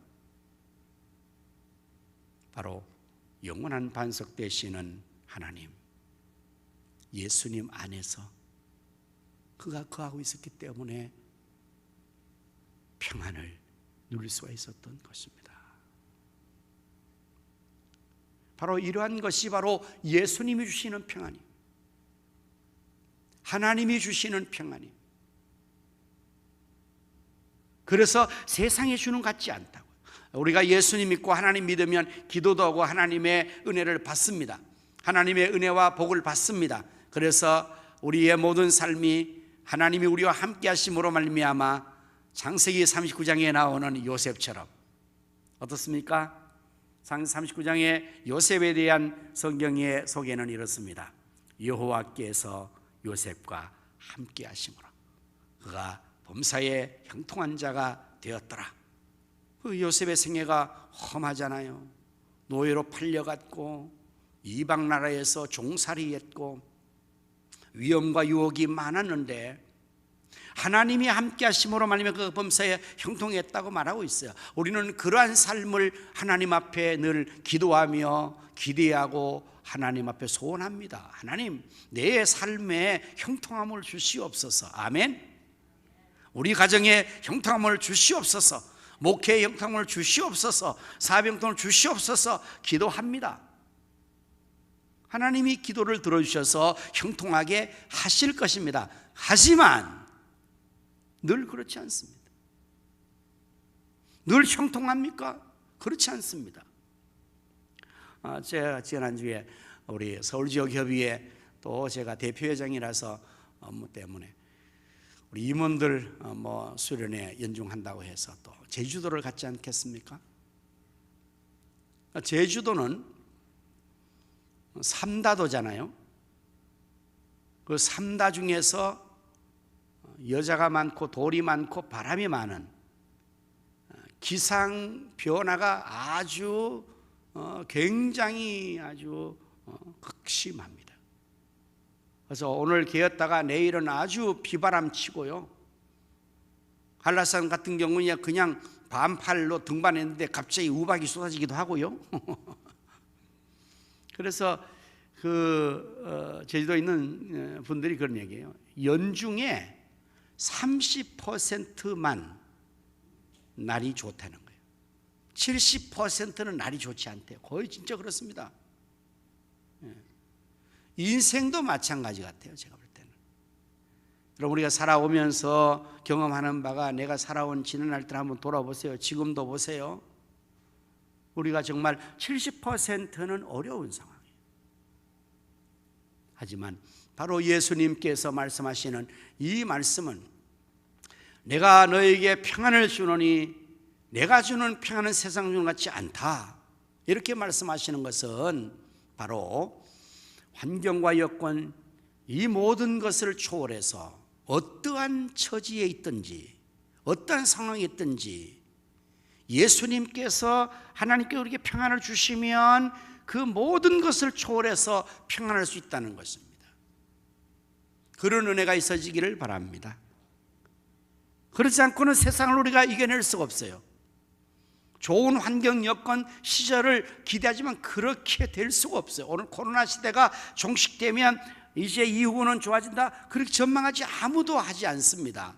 바로 영원한 반석 되시는 하나님, 예수님 안에서 그가 거하고 있었기 때문에 평안을 누릴 수가 있었던 것입니다. 바로 이러한 것이 바로 예수님이 주시는 평안이, 하나님이 주시는 평안이. 그래서 세상에 주는 것 같지 않다고. 우리가 예수님 믿고 하나님 믿으면 기도도 하고 하나님의 은혜를 받습니다. 하나님의 은혜와 복을 받습니다. 그래서 우리의 모든 삶이 하나님이 우리와 함께 하심으로 말미암아 창세기 39장에 나오는 요셉처럼, 어떻습니까? 39장의 요셉에 대한 성경의 소개는 이렇습니다. 여호와께서 요셉과 함께 하심으로 그가 범사에 형통한 자가 되었더라. 그 요셉의 생애가 험하잖아요. 노예로 팔려갔고 이방 나라에서 종살이했고 위험과 유혹이 많았는데 하나님이 함께 하심으로 말미암아 그 범사에 형통했다고 말하고 있어요. 우리는 그러한 삶을 하나님 앞에 늘 기도하며 기대하고 하나님 앞에 소원합니다. 하나님, 내 삶에 형통함을 주시옵소서. 아멘. 우리 가정에 형통함을 주시옵소서. 목회에 형통함을 주시옵소서. 사업에 형통함을 주시옵소서. 기도합니다. 하나님이 기도를 들어주셔서 형통하게 하실 것입니다. 하지만 늘 그렇지 않습니다. 늘 형통합니까? 그렇지 않습니다. 제가 지난주에 우리 서울지역협의회, 또 제가 대표회장이라서 업무 때문에 우리 임원들 수련회 연중한다고 해서 또 제주도를 갔지 않겠습니까? 제주도는 삼다도잖아요. 그 삼다 중에서 여자가 많고 돌이 많고 바람이 많은, 기상 변화가 아주 굉장히 아주 극심합니다. 그래서 오늘 개었다가 내일은 아주 비바람 치고요. 한라산 같은 경우는 그냥 반팔로 등반했는데 갑자기 우박이 쏟아지기도 하고요. 그래서 제주도에 있는 분들이 그런 얘기예요. 연중에 30%만 날이 좋다는 거예요. 70%는 날이 좋지 않대요. 거의 진짜 그렇습니다. 인생도 마찬가지 같아요. 제가 볼 때는 여러분, 우리가 살아오면서 경험하는 바가, 내가 살아온 지난 날들 한번 돌아보세요. 지금도 보세요. 우리가 정말 70%는 어려운 상황이에요. 하지만 바로 예수님께서 말씀하시는 이 말씀은, 내가 너에게 평안을 주노니 내가 주는 평안은 세상 주는 것 같지 않다, 이렇게 말씀하시는 것은 바로 환경과 여건, 이 모든 것을 초월해서 어떠한 처지에 있든지 어떠한 상황에 있든지 예수님께서, 하나님께 우리에게 평안을 주시면 그 모든 것을 초월해서 평안할 수 있다는 것입니다. 그런 은혜가 있어지기를 바랍니다. 그렇지 않고는 세상을 우리가 이겨낼 수가 없어요. 좋은 환경, 여건, 시절을 기대하지만 그렇게 될 수가 없어요. 오늘 코로나 시대가 종식되면 이제 이후는 좋아진다, 그렇게 전망하지 아무도 하지 않습니다.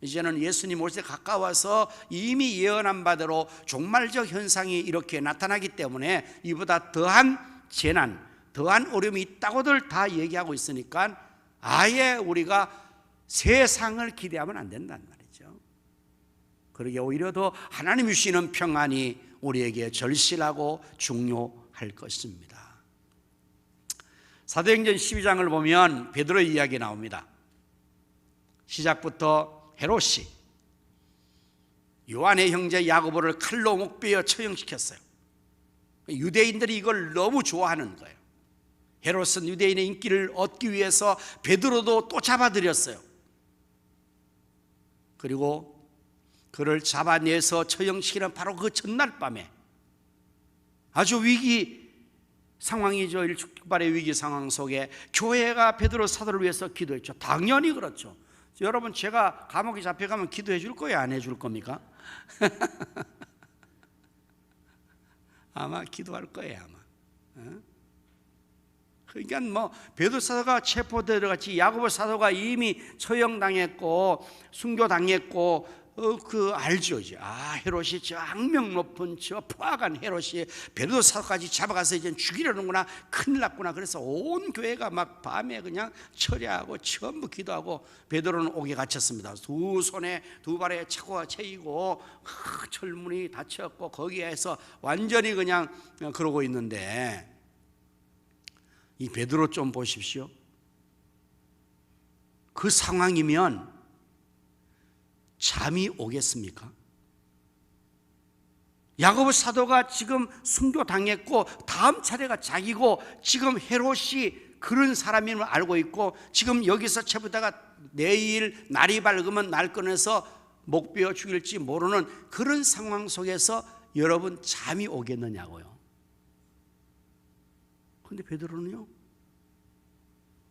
이제는 예수님 올 때 가까워서 이미 예언한 바대로 종말적 현상이 이렇게 나타나기 때문에 이보다 더한 재난, 더한 어려움이 있다고들 다 얘기하고 있으니까 아예 우리가 세상을 기대하면 안 된다는 말이죠. 그러게 오히려 더 하나님이 주시는 평안이 우리에게 절실하고 중요할 것입니다. 사도행전 12장을 보면 베드로의 이야기 나옵니다. 시작부터 헤롯이 요한의 형제 야고보를 칼로 목베어 처형시켰어요. 유대인들이 이걸 너무 좋아하는 거예요. 헤롯은 유대인의 인기를 얻기 위해서 베드로도 또 잡아들였어요. 그리고 그를 잡아내서 처형시키는 바로 그 전날 밤에 아주 위기 상황이죠. 일축발의 위기 상황 속에 교회가 베드로 사도를 위해서 기도했죠. 당연히 그렇죠. 여러분, 제가 감옥에 잡혀가면 기도해 줄 거예요, 안 해 줄 겁니까? 아마 기도할 거예요, 아마. 그러니까 뭐 베드로 사도가 체포되어 같이 야고보 사도가 이미 처형당했고 순교당했고 그 알죠 이제. 헤롯이 저 악명 높은 저 포악한 헤롯이 베드로 사도까지 잡아가서 이제 죽이려는구나, 큰일 났구나. 그래서 온 교회가 막 밤에 그냥 철야하고 전부 기도하고 베드로는 옥에 갇혔습니다. 두 손에 두 발에 차고가 채이고 철문이 닫혔고 거기에서 완전히 그냥 그러고 있는데, 이 베드로 좀 보십시오. 그 상황이면 잠이 오겠습니까? 야고보 사도가 지금 순교당했고 다음 차례가 자기고, 지금 헤롯이 그런 사람임을 알고 있고, 지금 여기서 체포다가 내일 날이 밝으면 날 꺼내서 목베어 죽일지 모르는 그런 상황 속에서 여러분 잠이 오겠느냐고요. 근데 베드로는요,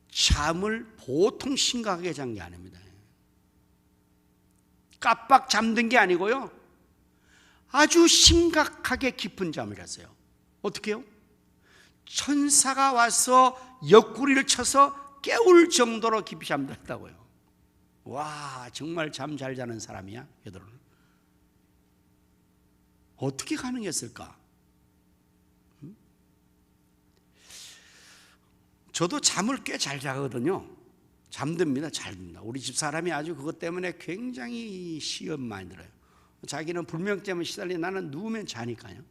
잠을 보통 심각하게 잔 게 아닙니다. 깜빡 잠든 게 아니고요, 아주 심각하게 깊은 잠을 잤어요. 어떻게 해요? 천사가 와서 옆구리를 쳐서 깨울 정도로 깊이 잠들었다고요. 와, 정말 잠 잘 자는 사람이야, 베드로는. 어떻게 가능했을까? 저도 잠을 꽤 잘 자거든요. 잠듭니다. 잘 듭니다. 우리 집 사람이 아주 그것 때문에 굉장히 시험 많이 들어요. 자기는 불면 때문에 시달리, 나는 누우면 자니까요.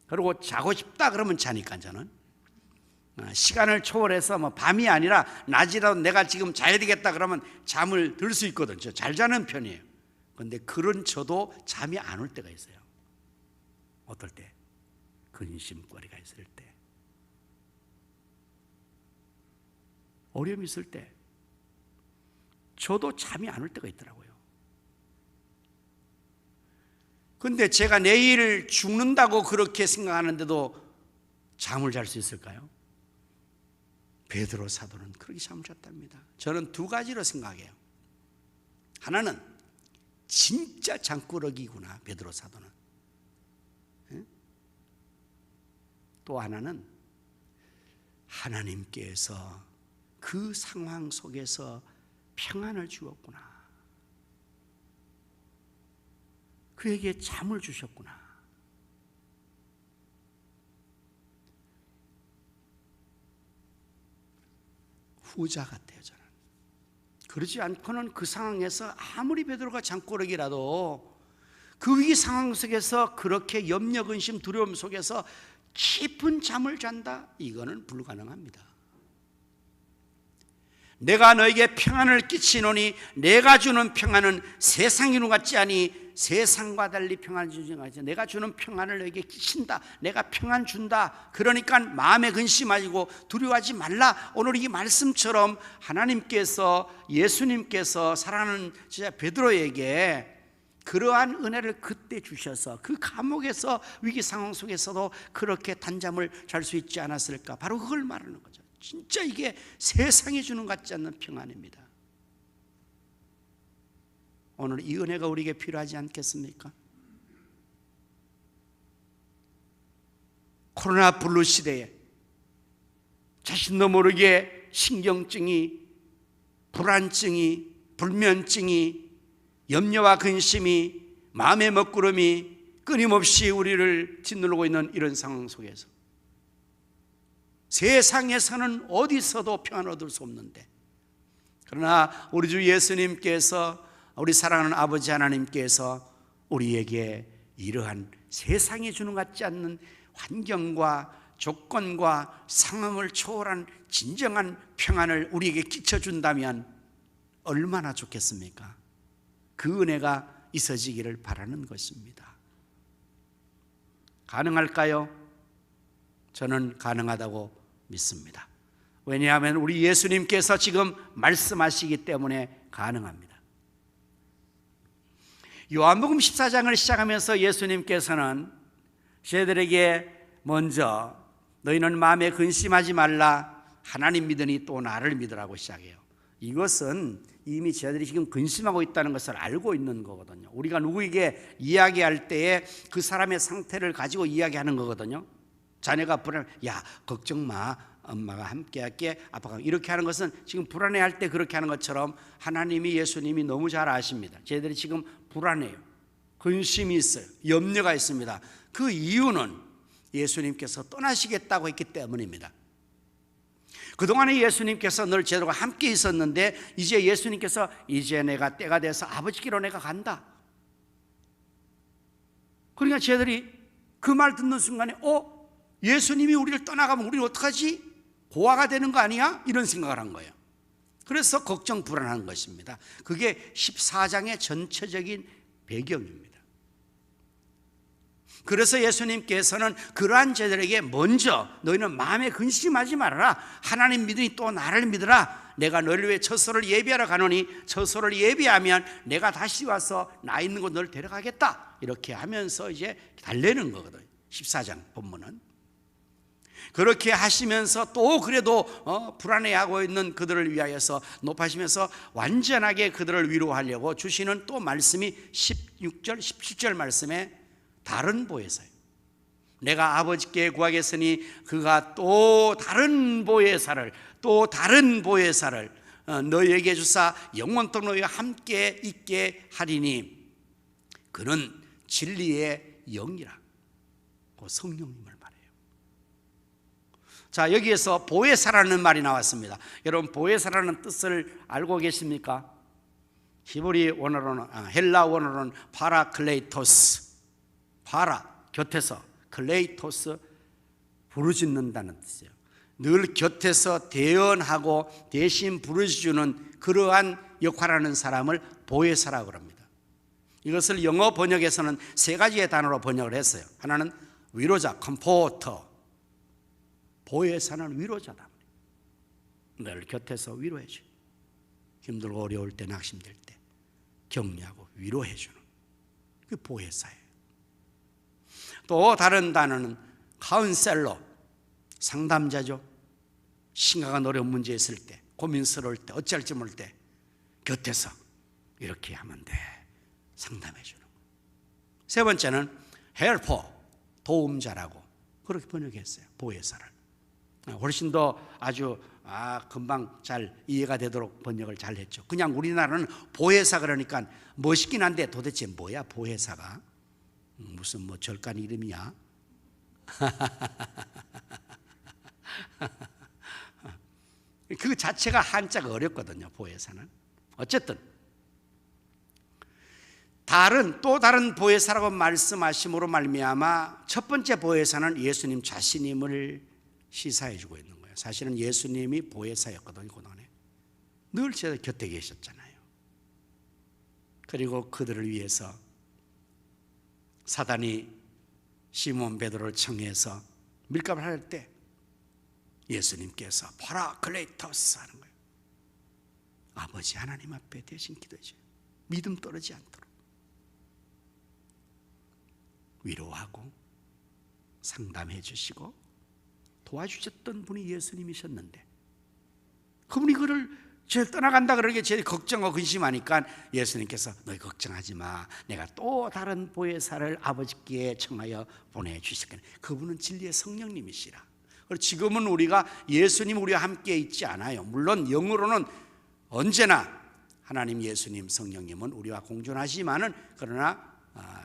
그리고 자고 싶다 그러면 자니까 저는. 시간을 초월해서 뭐 밤이 아니라 낮이라도 내가 지금 자야 되겠다 그러면 잠을 들 수 있거든요. 잘 자는 편이에요. 그런데 그런 저도 잠이 안 올 때가 있어요. 어떨 때? 근심거리가 있을 때, 어려움이 있을 때 저도 잠이 안 올 때가 있더라고요. 근데 제가 내일 죽는다고 그렇게 생각하는데도 잠을 잘 수 있을까요? 베드로 사도는 그렇게 잠을 잤답니다. 저는 두 가지로 생각해요. 하나는 진짜 잠꾸러기구나, 베드로 사도는. 또 하나는 하나님께서 그 상황 속에서 평안을 주었구나, 그에게 잠을 주셨구나. 후자 같아요, 저는. 그러지 않고는 그 상황에서 아무리 베드로가 잠꼬르기라도 그 위기 상황 속에서 그렇게 염려, 근심, 두려움 속에서 깊은 잠을 잔다? 이거는 불가능합니다. 내가 너에게 평안을 끼치노니 내가 주는 평안은 세상이 는 같지 아니 세상과 달리 평안을 주지 않지. 내가 주는 평안을 너에게 끼친다. 내가 평안 준다. 그러니까 마음에 근심하고 두려워하지 말라. 오늘 이 말씀처럼 하나님께서, 예수님께서 사랑하는 진짜 베드로에게 그러한 은혜를 그때 주셔서 그 감옥에서 위기 상황 속에서도 그렇게 단잠을 잘 수 있지 않았을까? 바로 그걸 말하는 거죠. 진짜 이게 세상이 주는 것 같지 않는 평안입니다. 오늘 이 은혜가 우리에게 필요하지 않겠습니까? 코로나 블루 시대에 자신도 모르게 신경증이, 불안증이, 불면증이, 염려와 근심이, 마음의 먹구름이 끊임없이 우리를 짓누르고 있는 이런 상황 속에서 세상에서는 어디서도 평안 얻을 수 없는데, 그러나 우리 주 예수님께서, 우리 사랑하는 아버지 하나님께서 우리에게 이러한 세상이 주는 것 같지 않는 환경과 조건과 상황을 초월한 진정한 평안을 우리에게 끼쳐준다면 얼마나 좋겠습니까? 그 은혜가 있어지기를 바라는 것입니다. 가능할까요? 저는 가능하다고 믿습니다. 왜냐하면 우리 예수님께서 지금 말씀하시기 때문에 가능합니다. 요한복음 14장을 시작하면서 예수님께서는 저희들에게 먼저 너희는 마음에 근심하지 말라. 하나님 믿으니 또 나를 믿으라고 시작해요. 이것은 이미 저희들이 지금 근심하고 있다는 것을 알고 있는 거거든요. 우리가 누구에게 이야기할 때에 그 사람의 상태를 가지고 이야기하는 거거든요. 자녀가 불안해, 야 걱정 마, 엄마가 함께 할게, 아빠가, 이렇게 하는 것은 지금 불안해할 때 그렇게 하는 것처럼 하나님이, 예수님이 너무 잘 아십니다. 저희들이 지금 불안해요. 근심이 있어요. 염려가 있습니다. 그 이유는 예수님께서 떠나시겠다고 했기 때문입니다. 그동안에 예수님께서 늘 저희들과 함께 있었는데 이제 예수님께서 이제 내가 때가 돼서 아버지께로 내가 간다. 그러니까 저희들이 그 말 듣는 순간에 예수님이 우리를 떠나가면 우리는 어떡하지? 고아가 되는 거 아니야? 이런 생각을 한 거예요. 그래서 걱정 불안한 것입니다. 그게 14장의 전체적인 배경입니다. 그래서 예수님께서는 그러한 자들에게 먼저 너희는 마음에 근심하지 말아라. 하나님 믿으니 또 나를 믿으라. 내가 너를 위해 처소를 예비하러 가노니 처소를 예비하면 내가 다시 와서 나 있는 곳 너를 데려가겠다. 이렇게 하면서 이제 달래는 거거든요. 14장 본문은. 그렇게 하시면서 또 그래도 불안해하고 있는 그들을 위하여서 높아지면서 완전하게 그들을 위로하려고 주시는 또 말씀이 16절 17절 말씀에 다른 보혜사예요. 내가 아버지께 구하겠으니 그가 또 다른 보혜사를 너희에게 주사 영원토록 너희와 함께 있게 하리니 그는 진리의 영이라. 그 성령님을 말해요. 자, 여기에서 보혜사라는 말이 나왔습니다. 여러분, 보혜사라는 뜻을 알고 계십니까? 히브리 원어로는, 헬라 원어로는 파라클레이토스, 파라 곁에서, 클레이토스 부르짖는다는 뜻이에요. 늘 곁에서 대언하고 대신 부르짖는 그러한 역할하는 사람을 보혜사라고 합니다. 이것을 영어 번역에서는 세 가지의 단어로 번역을 했어요. 하나는 위로자, 컴포터. 보혜사는 위로자다. 늘 곁에서 위로해줘. 힘들고 어려울 때, 낙심될 때 격려하고 위로해주는 그 보혜사예요. 또 다른 단어는 카운셀러, 상담자죠. 심각한 어려운 문제 있을 때, 고민스러울 때, 어찌할지 모를 때 곁에서 이렇게 하면 돼, 상담해주는 거. 세 번째는 헬퍼, 도움자라고 그렇게 번역했어요. 보혜사를 훨씬 더 아주 금방 잘 이해가 되도록 번역을 잘 했죠. 그냥 우리나라는 보혜사 그러니까 멋있긴 한데 도대체 뭐야 보혜사가? 무슨 뭐 절간 이름이야? 그 자체가 한자가 어렵거든요. 보혜사는 어쨌든 또 다른 보혜사라고 말씀하심으로 말미암아 첫 번째 보혜사는 예수님 자신임을 시사해 주고 있는 거예요. 사실은 예수님이 보혜사였거든요. 그동안에 늘 제 곁에 계셨잖아요. 그리고 그들을 위해서 사단이 시몬 베드로를 청해서 밀감을 할 때 예수님께서 파라클레이토스 하는 거예요. 아버지 하나님 앞에 대신 기도해 줘요. 믿음 떨어지지 않도록 위로하고 상담해 주시고 도와주셨던 분이 예수님이셨는데, 그분이 그를 제일 떠나간다 그러게 제일 걱정하고 근심하니까 예수님께서 너희 걱정하지 마, 내가 또 다른 보혜사를 아버지께 청하여 보내주시겠네. 그분은 진리의 성령님이시라. 그리고 지금은 우리가 예수님 우리와 함께 있지 않아요. 물론 영으로는 언제나 하나님, 예수님, 성령님은 우리와 공존하지만은 그러나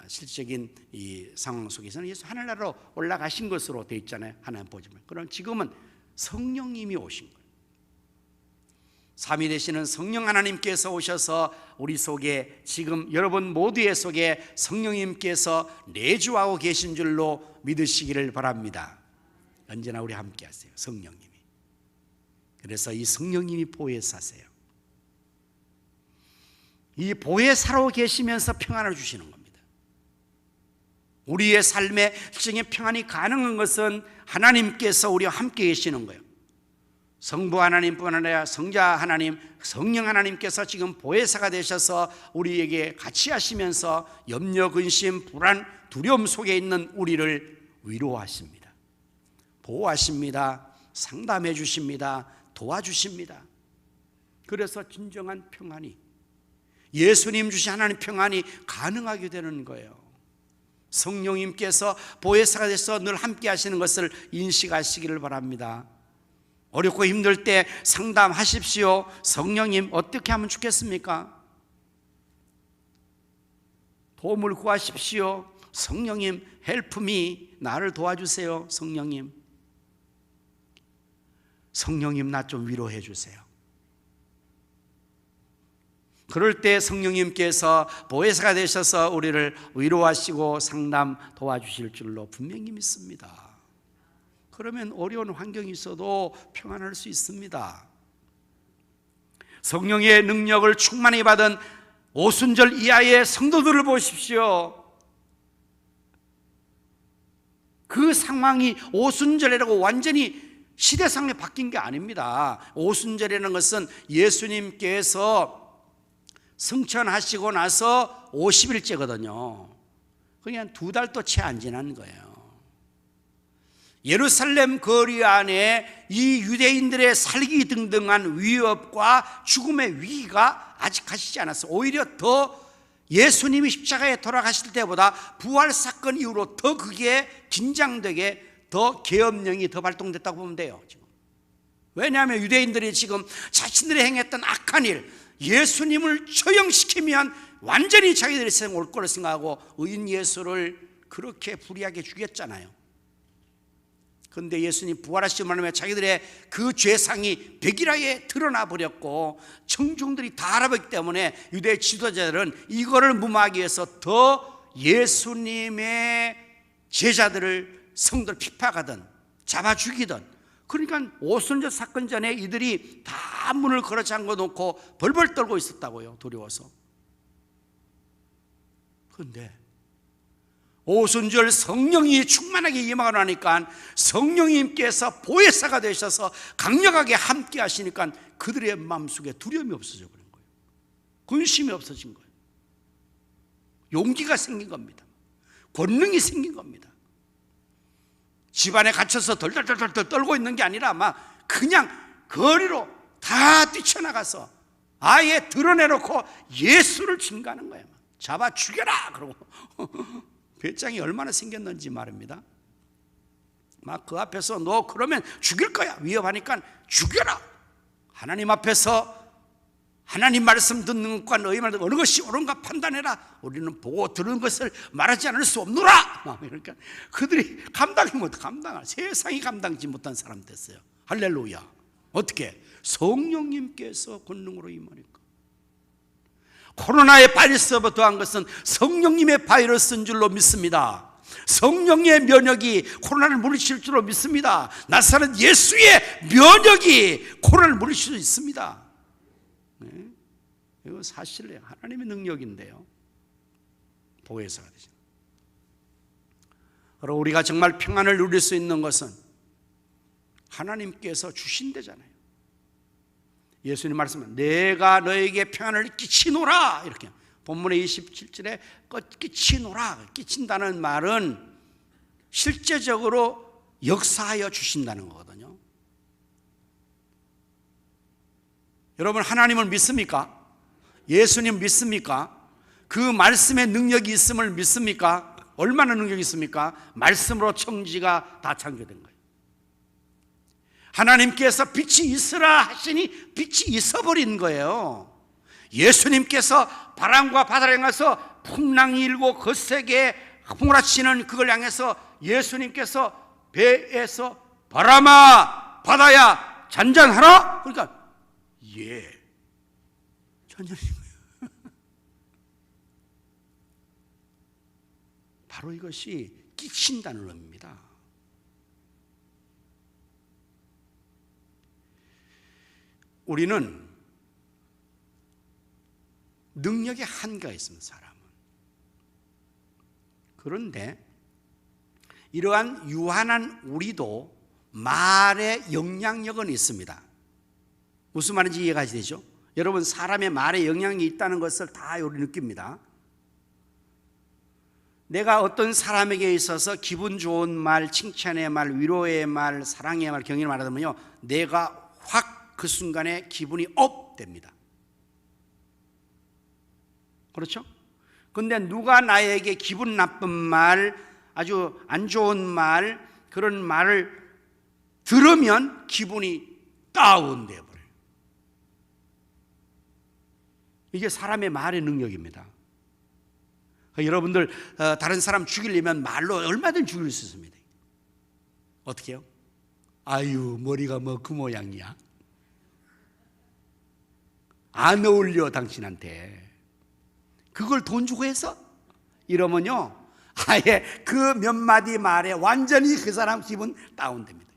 실적인 이 상황 속에서는 예수 하늘나라로 올라가신 것으로 되어 있잖아요. 하나님 보지만. 그럼 지금은 성령님이 오신 거예요. 삼위 되시는 성령 하나님께서 오셔서 우리 속에, 지금 여러분 모두의 속에 성령님께서 내주하고 계신 줄로 믿으시기를 바랍니다. 언제나 우리 함께 하세요, 성령님이. 그래서 이 성령님이 보혜사세요. 이 보혜사로 계시면서 평안을 주시는 겁니다. 우리의 삶에 실제적인 평안이 가능한 것은 하나님께서 우리와 함께 계시는 거예요. 성부 하나님뿐 아니라 성자 하나님, 성령 하나님께서 지금 보혜사가 되셔서 우리에게 같이 하시면서 염려, 근심, 불안, 두려움 속에 있는 우리를 위로하십니다. 보호하십니다. 상담해 주십니다. 도와주십니다. 그래서 진정한 평안이, 예수님 주신 하나님 평안이 가능하게 되는 거예요. 성령님께서 보혜사가 돼서 늘 함께 하시는 것을 인식하시기를 바랍니다. 어렵고 힘들 때 상담하십시오. 성령님 어떻게 하면 좋겠습니까? 도움을 구하십시오. 성령님 help me, 나를 도와주세요. 성령님 나 좀 위로해 주세요. 그럴 때 성령님께서 보혜사가 되셔서 우리를 위로하시고 상담 도와주실 줄로 분명히 믿습니다. 그러면 어려운 환경이 있어도 평안할 수 있습니다. 성령의 능력을 충만히 받은 오순절 이하의 성도들을 보십시오. 그 상황이 오순절이라고 완전히 시대상에 바뀐 게 아닙니다. 오순절이라는 것은 예수님께서 승천하시고 나서 50일째거든요. 그냥 2달도 채 안 지난 거예요. 예루살렘 거리 안에 이 유대인들의 살기 등등한 위협과 죽음의 위기가 아직 가시지 않았어요. 오히려 더 예수님이 십자가에 돌아가실 때보다 부활 사건 이후로 더 그게 긴장되게 더 계엄령이 더 발동됐다고 보면 돼요. 지금. 왜냐하면 유대인들이 지금 자신들이 행했던 악한 일, 예수님을 처형시키면 완전히 자기들의 세상 올 거라 생각하고 의인 예수를 그렇게 불의하게 죽였잖아요. 그런데 예수님 부활하시고 말하면 자기들의 그 죄상이 백일하게 드러나 버렸고 청중들이 다 알아봤기 때문에 유대 지도자들은 이거를 무마하기 위해서 더 예수님의 제자들을, 성도를 핍박하든 잡아 죽이든, 그러니까 오순절 사건 전에 이들이 다 문을 걸어 잠궈 놓고 벌벌 떨고 있었다고요. 두려워서. 그런데 오순절 성령이 충만하게 임하고 나니까 성령님께서 보혜사가 되셔서 강력하게 함께 하시니까 그들의 마음속에 두려움이 없어져 버린 거예요. 근심이 없어진 거예요. 용기가 생긴 겁니다. 권능이 생긴 겁니다. 집안에 갇혀서 덜덜덜덜 떨고 있는 게 아니라 막 그냥 거리로 다 뛰쳐나가서 아예 드러내놓고 예수를 증거하는 거예요. 잡아 죽여라 그러고 배짱이 얼마나 생겼는지 말입니다. 막 그 앞에서 너 그러면 죽일 거야 위협하니까 죽여라. 하나님 앞에서 하나님 말씀 듣는 것과 너희 말 어느 것이 옳은가 판단해라. 우리는 보고 들은 것을 말하지 않을 수 없노라. 그러니까 그들이 세상이 감당하지 못한 사람 됐어요. 할렐루야. 어떻게? 성령님께서 권능으로 임하니까. 코로나의 바이러스부터 더한 것은 성령님의 바이러스인 줄로 믿습니다. 성령의 면역이 코로나를 물리칠 줄로 믿습니다. 나사렛 예수의 면역이 코로나를 물리칠 수 있습니다. 네? 이거 사실이에요. 하나님의 능력인데요. 보혜사가 되죠. 그리고 우리가 정말 평안을 누릴 수 있는 것은 하나님께서 주신대잖아요. 예수님 말씀은 내가 너에게 평안을 끼치노라, 이렇게 본문의 27절에 끼치노라, 끼친다는 말은 실제적으로 역사하여 주신다는 거거든요. 여러분, 하나님을 믿습니까? 예수님 믿습니까? 그 말씀의 능력이 있음을 믿습니까? 얼마나 능력이 있습니까? 말씀으로 천지가 다 창조된 거예요. 하나님께서 빛이 있으라 하시니 빛이 있어버린 거예요. 예수님께서 바람과 바다를 향해서 풍랑이 일고 거세게 휘몰아치는 그걸 향해서 예수님께서 배에서 바람아 바다야 잔잔하라, 그러니까 예 잔잔한 거예요. 바로 이것이 끼친다는 의미입니다. 우리는 능력의 한계가 있습니다, 사람은. 그런데 이러한 유한한 우리도 말의 영향력은 있습니다. 무슨 말인지 이해가 되죠? 여러분, 사람의 말에 영향이 있다는 것을 다 우리 느낍니다. 내가 어떤 사람에게 있어서 기분 좋은 말, 칭찬의 말, 위로의 말, 사랑의 말, 경의를 말하면요, 내가 확 그 순간에 기분이 업 됩니다. 그렇죠? 근데 누가 나에게 기분 나쁜 말, 아주 안 좋은 말, 그런 말을 들으면 기분이 다운돼 버려요. 이게 사람의 말의 능력입니다. 여러분들 다른 사람 죽이려면 말로 얼마든지 죽일 수 있습니다. 어떻게 해요? 아유, 머리가 뭐 그 모양이야, 안 어울려 당신한테, 그걸 돈 주고 해서? 이러면요, 아예 그 몇 마디 말에 완전히 그 사람 기분 다운됩니다.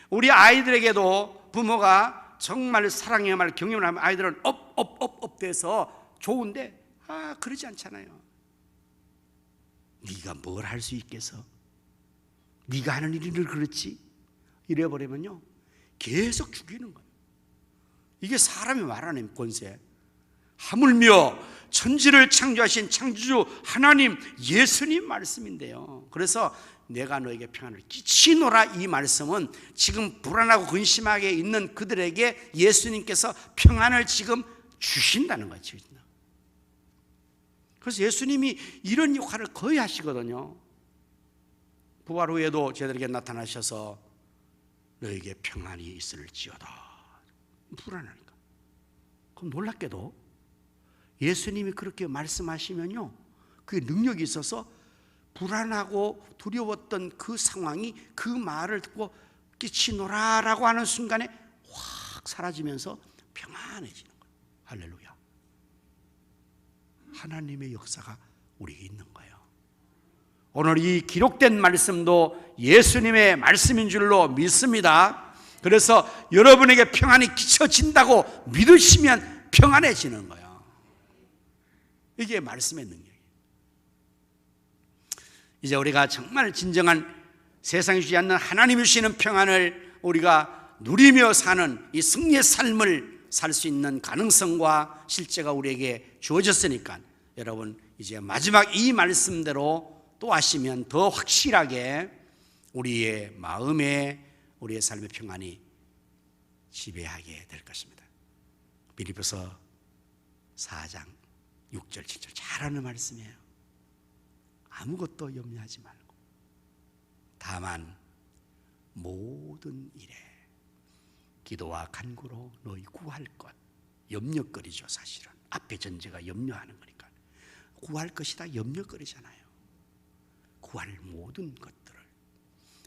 우리 아이들에게도 부모가 정말 사랑의 말, 경영을 하면 아이들은 업 돼서 좋은데, 그러지 않잖아요. 네가 뭘 할 수 있겠어? 네가 하는 일을 그렇지? 이래버리면요, 계속 죽이는 거예요. 이게 사람이 말하는 권세. 하물며 천지를 창조하신 창조주 하나님 예수님 말씀인데요. 그래서 내가 너에게 평안을 끼치노라, 이 말씀은 지금 불안하고 근심하게 있는 그들에게 예수님께서 평안을 지금 주신다는 거죠. 그래서 예수님이 이런 역할을 거의 하시거든요. 부활 후에도 저희들에게 나타나셔서 너에게 평안이 있을지어다. 불안하니까. 그럼 놀랍게도 예수님이 그렇게 말씀하시면요, 그게 능력이 있어서 불안하고 두려웠던 그 상황이 그 말을 듣고 끼치노라라고 하는 순간에 확 사라지면서 평안해지는 거예요. 할렐루야. 하나님의 역사가 우리에게 있는 거예요. 오늘 이 기록된 말씀도 예수님의 말씀인 줄로 믿습니다. 그래서 여러분에게 평안이 끼쳐진다고 믿으시면 평안해지는 거예요. 이게 말씀의 능력이에요. 이제 우리가 정말 진정한 세상이 주지 않는 하나님이 주시는 평안을 우리가 누리며 사는 이 승리의 삶을 살 수 있는 가능성과 실제가 우리에게 주어졌으니까 여러분, 이제 마지막 이 말씀대로 또 하시면 더 확실하게 우리의 마음에 우리의 삶의 평안이 지배하게 될 것입니다. 빌립보서 4장 6절 7절 잘하는 말씀이에요. 아무것도 염려하지 말고 다만 모든 일에 기도와 간구로 너희 구할 것, 염려거리죠. 사실은 앞에 전제가 염려하는 거니까 구할 것이다 염려거리잖아요. 구할 모든 것들을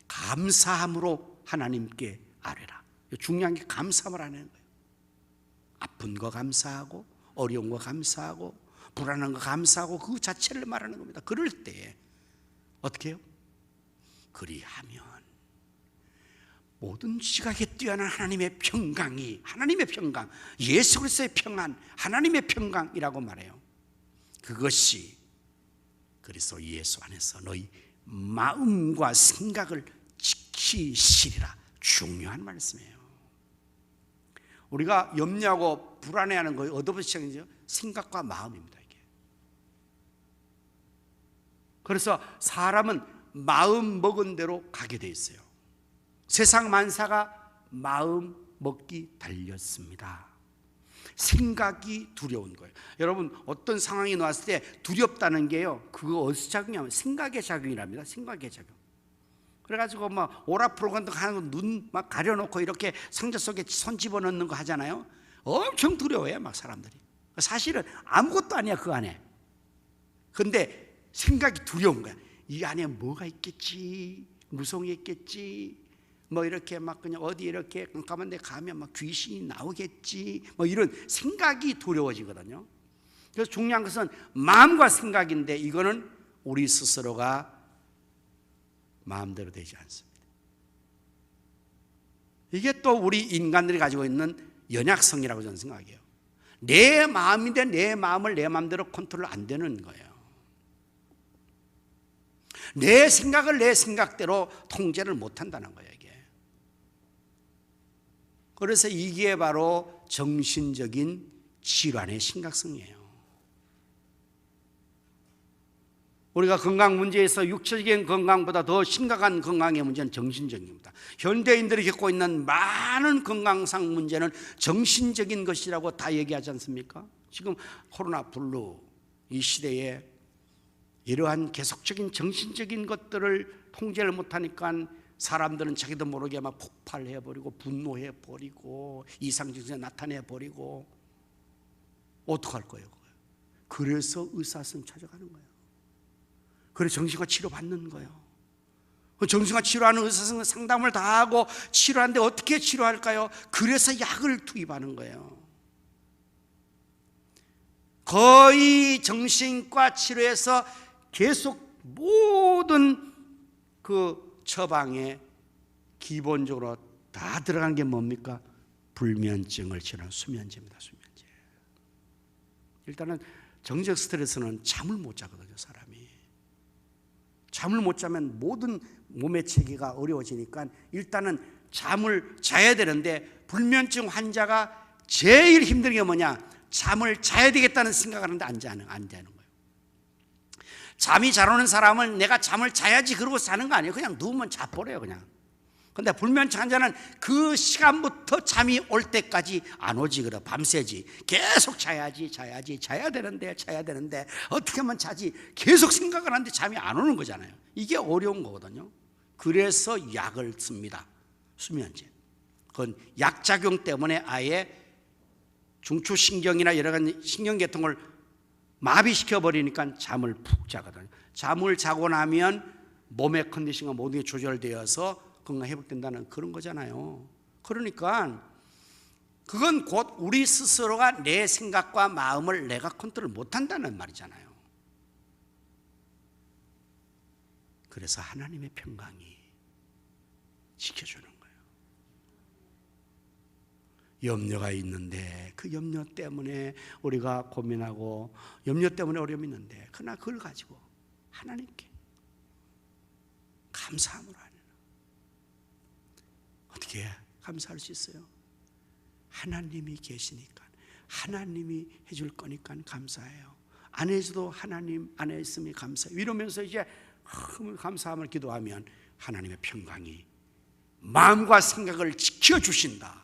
감사함으로 하나님께 아뢰라. 중요한 게 감사함을 하는 거예요. 아픈 거 감사하고 어려운 거 감사하고 불안한 거 감사하고 그 자체를 말하는 겁니다. 그럴 때 어떻게 해요? 그리하면 모든 지각에 뛰어난 하나님의 평강이, 하나님의 평강, 예수 그리스도의 평안, 하나님의 평강이라고 말해요. 그것이 그리스도 예수 안에서 너희 마음과 생각을 지키시리라. 중요한 말씀이에요. 우리가 염려하고 불안해하는 거예요. 어디부터 시작이죠? 생각과 마음입니다. 이게. 그래서 사람은 마음 먹은 대로 가게 돼 있어요. 세상 만사가 마음 먹기 달렸습니다. 생각이 두려운 거예요. 여러분 어떤 상황이 나왔을 때 두렵다는 게요, 그거 어디서 작용이냐면 생각의 작용이랍니다. 생각의 작용. 그래가지고 막 오라프로간도 하는 거 눈 막 가려놓고 이렇게 상자 속에 손 집어넣는 거 하잖아요. 엄청 두려워해 막 사람들이. 사실은 아무것도 아니야 그 안에. 근데 생각이 두려운 거야. 이 안에 뭐가 있겠지, 무성이 있겠지, 뭐 이렇게 막 그냥 어디 이렇게 깜깜한 데 가면 막 귀신이 나오겠지, 뭐 이런 생각이 두려워지거든요. 그래서 중요한 것은 마음과 생각인데 이거는 우리 스스로가 마음대로 되지 않습니다. 이게 또 우리 인간들이 가지고 있는 연약성이라고 저는 생각해요. 내 마음인데 내 마음을 내 마음대로 컨트롤 안 되는 거예요. 내 생각을 내 생각대로 통제를 못 한다는 거예요, 이게. 그래서 이게 바로 정신적인 질환의 심각성이에요. 우리가 건강 문제에서 육체적인 건강보다 더 심각한 건강의 문제는 정신적인 겁니다. 현대인들이 겪고 있는 많은 건강상 문제는 정신적인 것이라고 다 얘기하지 않습니까? 지금 코로나 블루 이 시대에 이러한 계속적인 정신적인 것들을 통제를 못하니까 사람들은 자기도 모르게 막 폭발해버리고 분노해버리고 이상증세 나타내버리고 어떡할 거예요? 그래서 의사선 찾아가는 거예요. 그래서 정신과 치료받는 거예요. 정신과 치료하는 의사선 상담을 다 하고 치료하는데 어떻게 치료할까요? 그래서 약을 투입하는 거예요. 거의 정신과 치료에서 계속 모든 그 처방에 기본적으로 다 들어간 게 뭡니까? 불면증을 치료하는 수면제입니다. 수면제. 일단은 정적 스트레스는 잠을 못 자거든요, 사람이. 잠을 못 자면 모든 몸의 체계가 어려워지니까 일단은 잠을 자야 되는데, 불면증 환자가 제일 힘든 게 뭐냐? 잠을 자야 되겠다는 생각을 하는데 안 자는 거예요. 잠이 잘 오는 사람은 내가 잠을 자야지 그러고 사는 거 아니에요. 그냥 누우면 자버려요, 그냥. 근데 불면증 환자는 그 시간부터 잠이 올 때까지 안 오지, 그래. 밤새지. 계속 자야 되는데 어떻게 하면 자지. 계속 생각을 하는데 잠이 안 오는 거잖아요. 이게 어려운 거거든요. 그래서 약을 씁니다. 수면제. 그건 약작용 때문에 아예 중추신경이나 여러 가지 신경계통을 마비시켜버리니까 잠을 푹 자거든요. 잠을 자고 나면 몸의 컨디션과 모든 게 조절되어서 건강 회복된다는 그런 거잖아요. 그러니까 그건 곧 우리 스스로가 내 생각과 마음을 내가 컨트롤 못한다는 말이잖아요. 그래서 하나님의 평강이 지켜주는 거예요. 염려가 있는데 그 염려 때문에 우리가 고민하고 염려 때문에 어려움이 있는데 그러나 그걸 가지고 하나님께 감사함으로 하는, 어떻게 감사할 수 있어요? 하나님이 계시니까, 하나님이 해줄 거니까 감사해요. 안 해줘도 하나님 안에 있으면 감사해요. 이러면서 이제 감사함을 기도하면 하나님의 평강이 마음과 생각을 지켜주신다.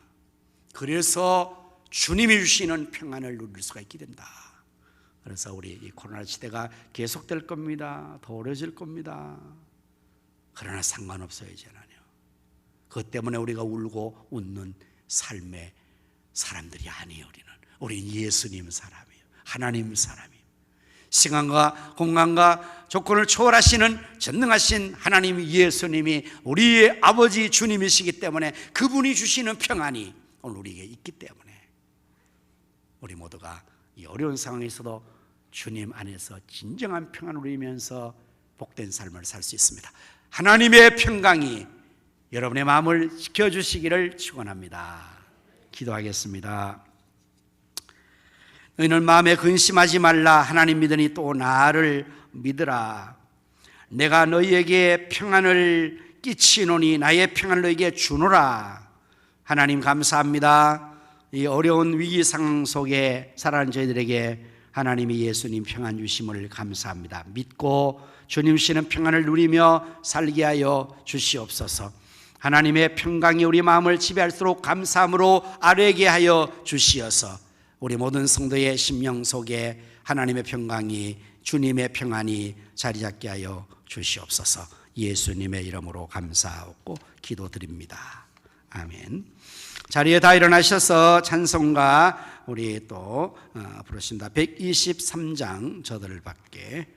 그래서 주님이 주시는 평안을 누릴 수가 있게 된다. 그래서 우리 이 코로나 시대가 계속될 겁니다. 더 어려질 겁니다. 그러나 상관없어요, 이제는요. 그것 때문에 우리가 울고 웃는 삶의 사람들이 아니에요. 우리는 예수님 사람이에요. 하나님 사람이에요. 시간과 공간과 조건을 초월하시는 전능하신 하나님 예수님이 우리의 아버지 주님이시기 때문에 그분이 주시는 평안이 오늘 우리에게 있기 때문에 우리 모두가 이 어려운 상황에서도 주님 안에서 진정한 평안을 누리면서 복된 삶을 살 수 있습니다. 하나님의 평강이 여러분의 마음을 지켜주시기를 축원합니다. 기도하겠습니다. 너희는 마음에 근심하지 말라. 하나님 믿으니 또 나를 믿으라. 내가 너희에게 평안을 끼치노니 나의 평안을 너희에게 주노라. 하나님 감사합니다. 이 어려운 위기 상황 속에 살아가는 저희들에게 하나님이 예수님 평안 주심을 감사합니다. 믿고 주님 주시는 평안을 누리며 살게 하여 주시옵소서. 하나님의 평강이 우리 마음을 지배할수록 감사함으로 아뢰게 하여 주시어서 우리 모든 성도의 심령 속에 하나님의 평강이, 주님의 평안이 자리 잡게 하여 주시옵소서. 예수님의 이름으로 감사하고 기도드립니다. 아멘. 자리에 다 일어나셔서 찬송가 우리 또 부르신다. 123장 저들을 받게.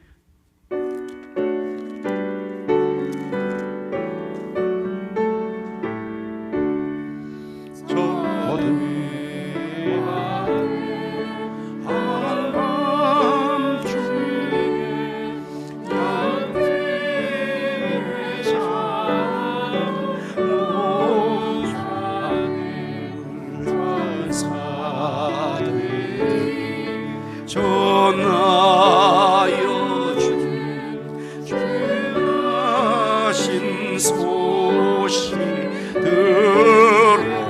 전하여 주신 소식 들었네.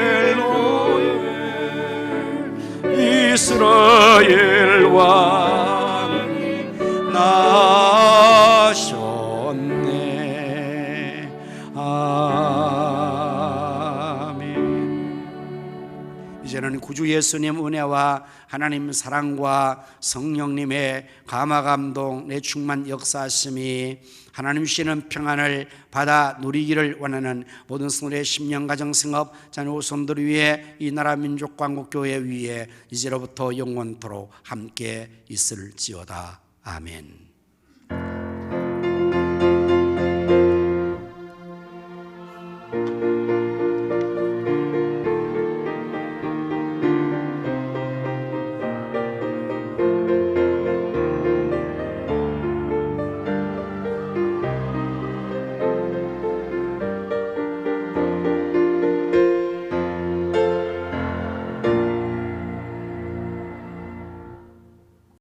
노엘로에 이스라엘 왕이 나셨네. 아멘. 이제는 구주 예수님 은혜와 하나님 사랑과 성령님의 감화감동 내 충만 역사하심이 하나님 주시는 평안을 받아 누리기를 원하는 모든 성도의 심령 가정 생업 자녀 후손들 위해 이 나라 민족 광국교회 위에 이제로부터 영원토록 함께 있을지어다. 아멘.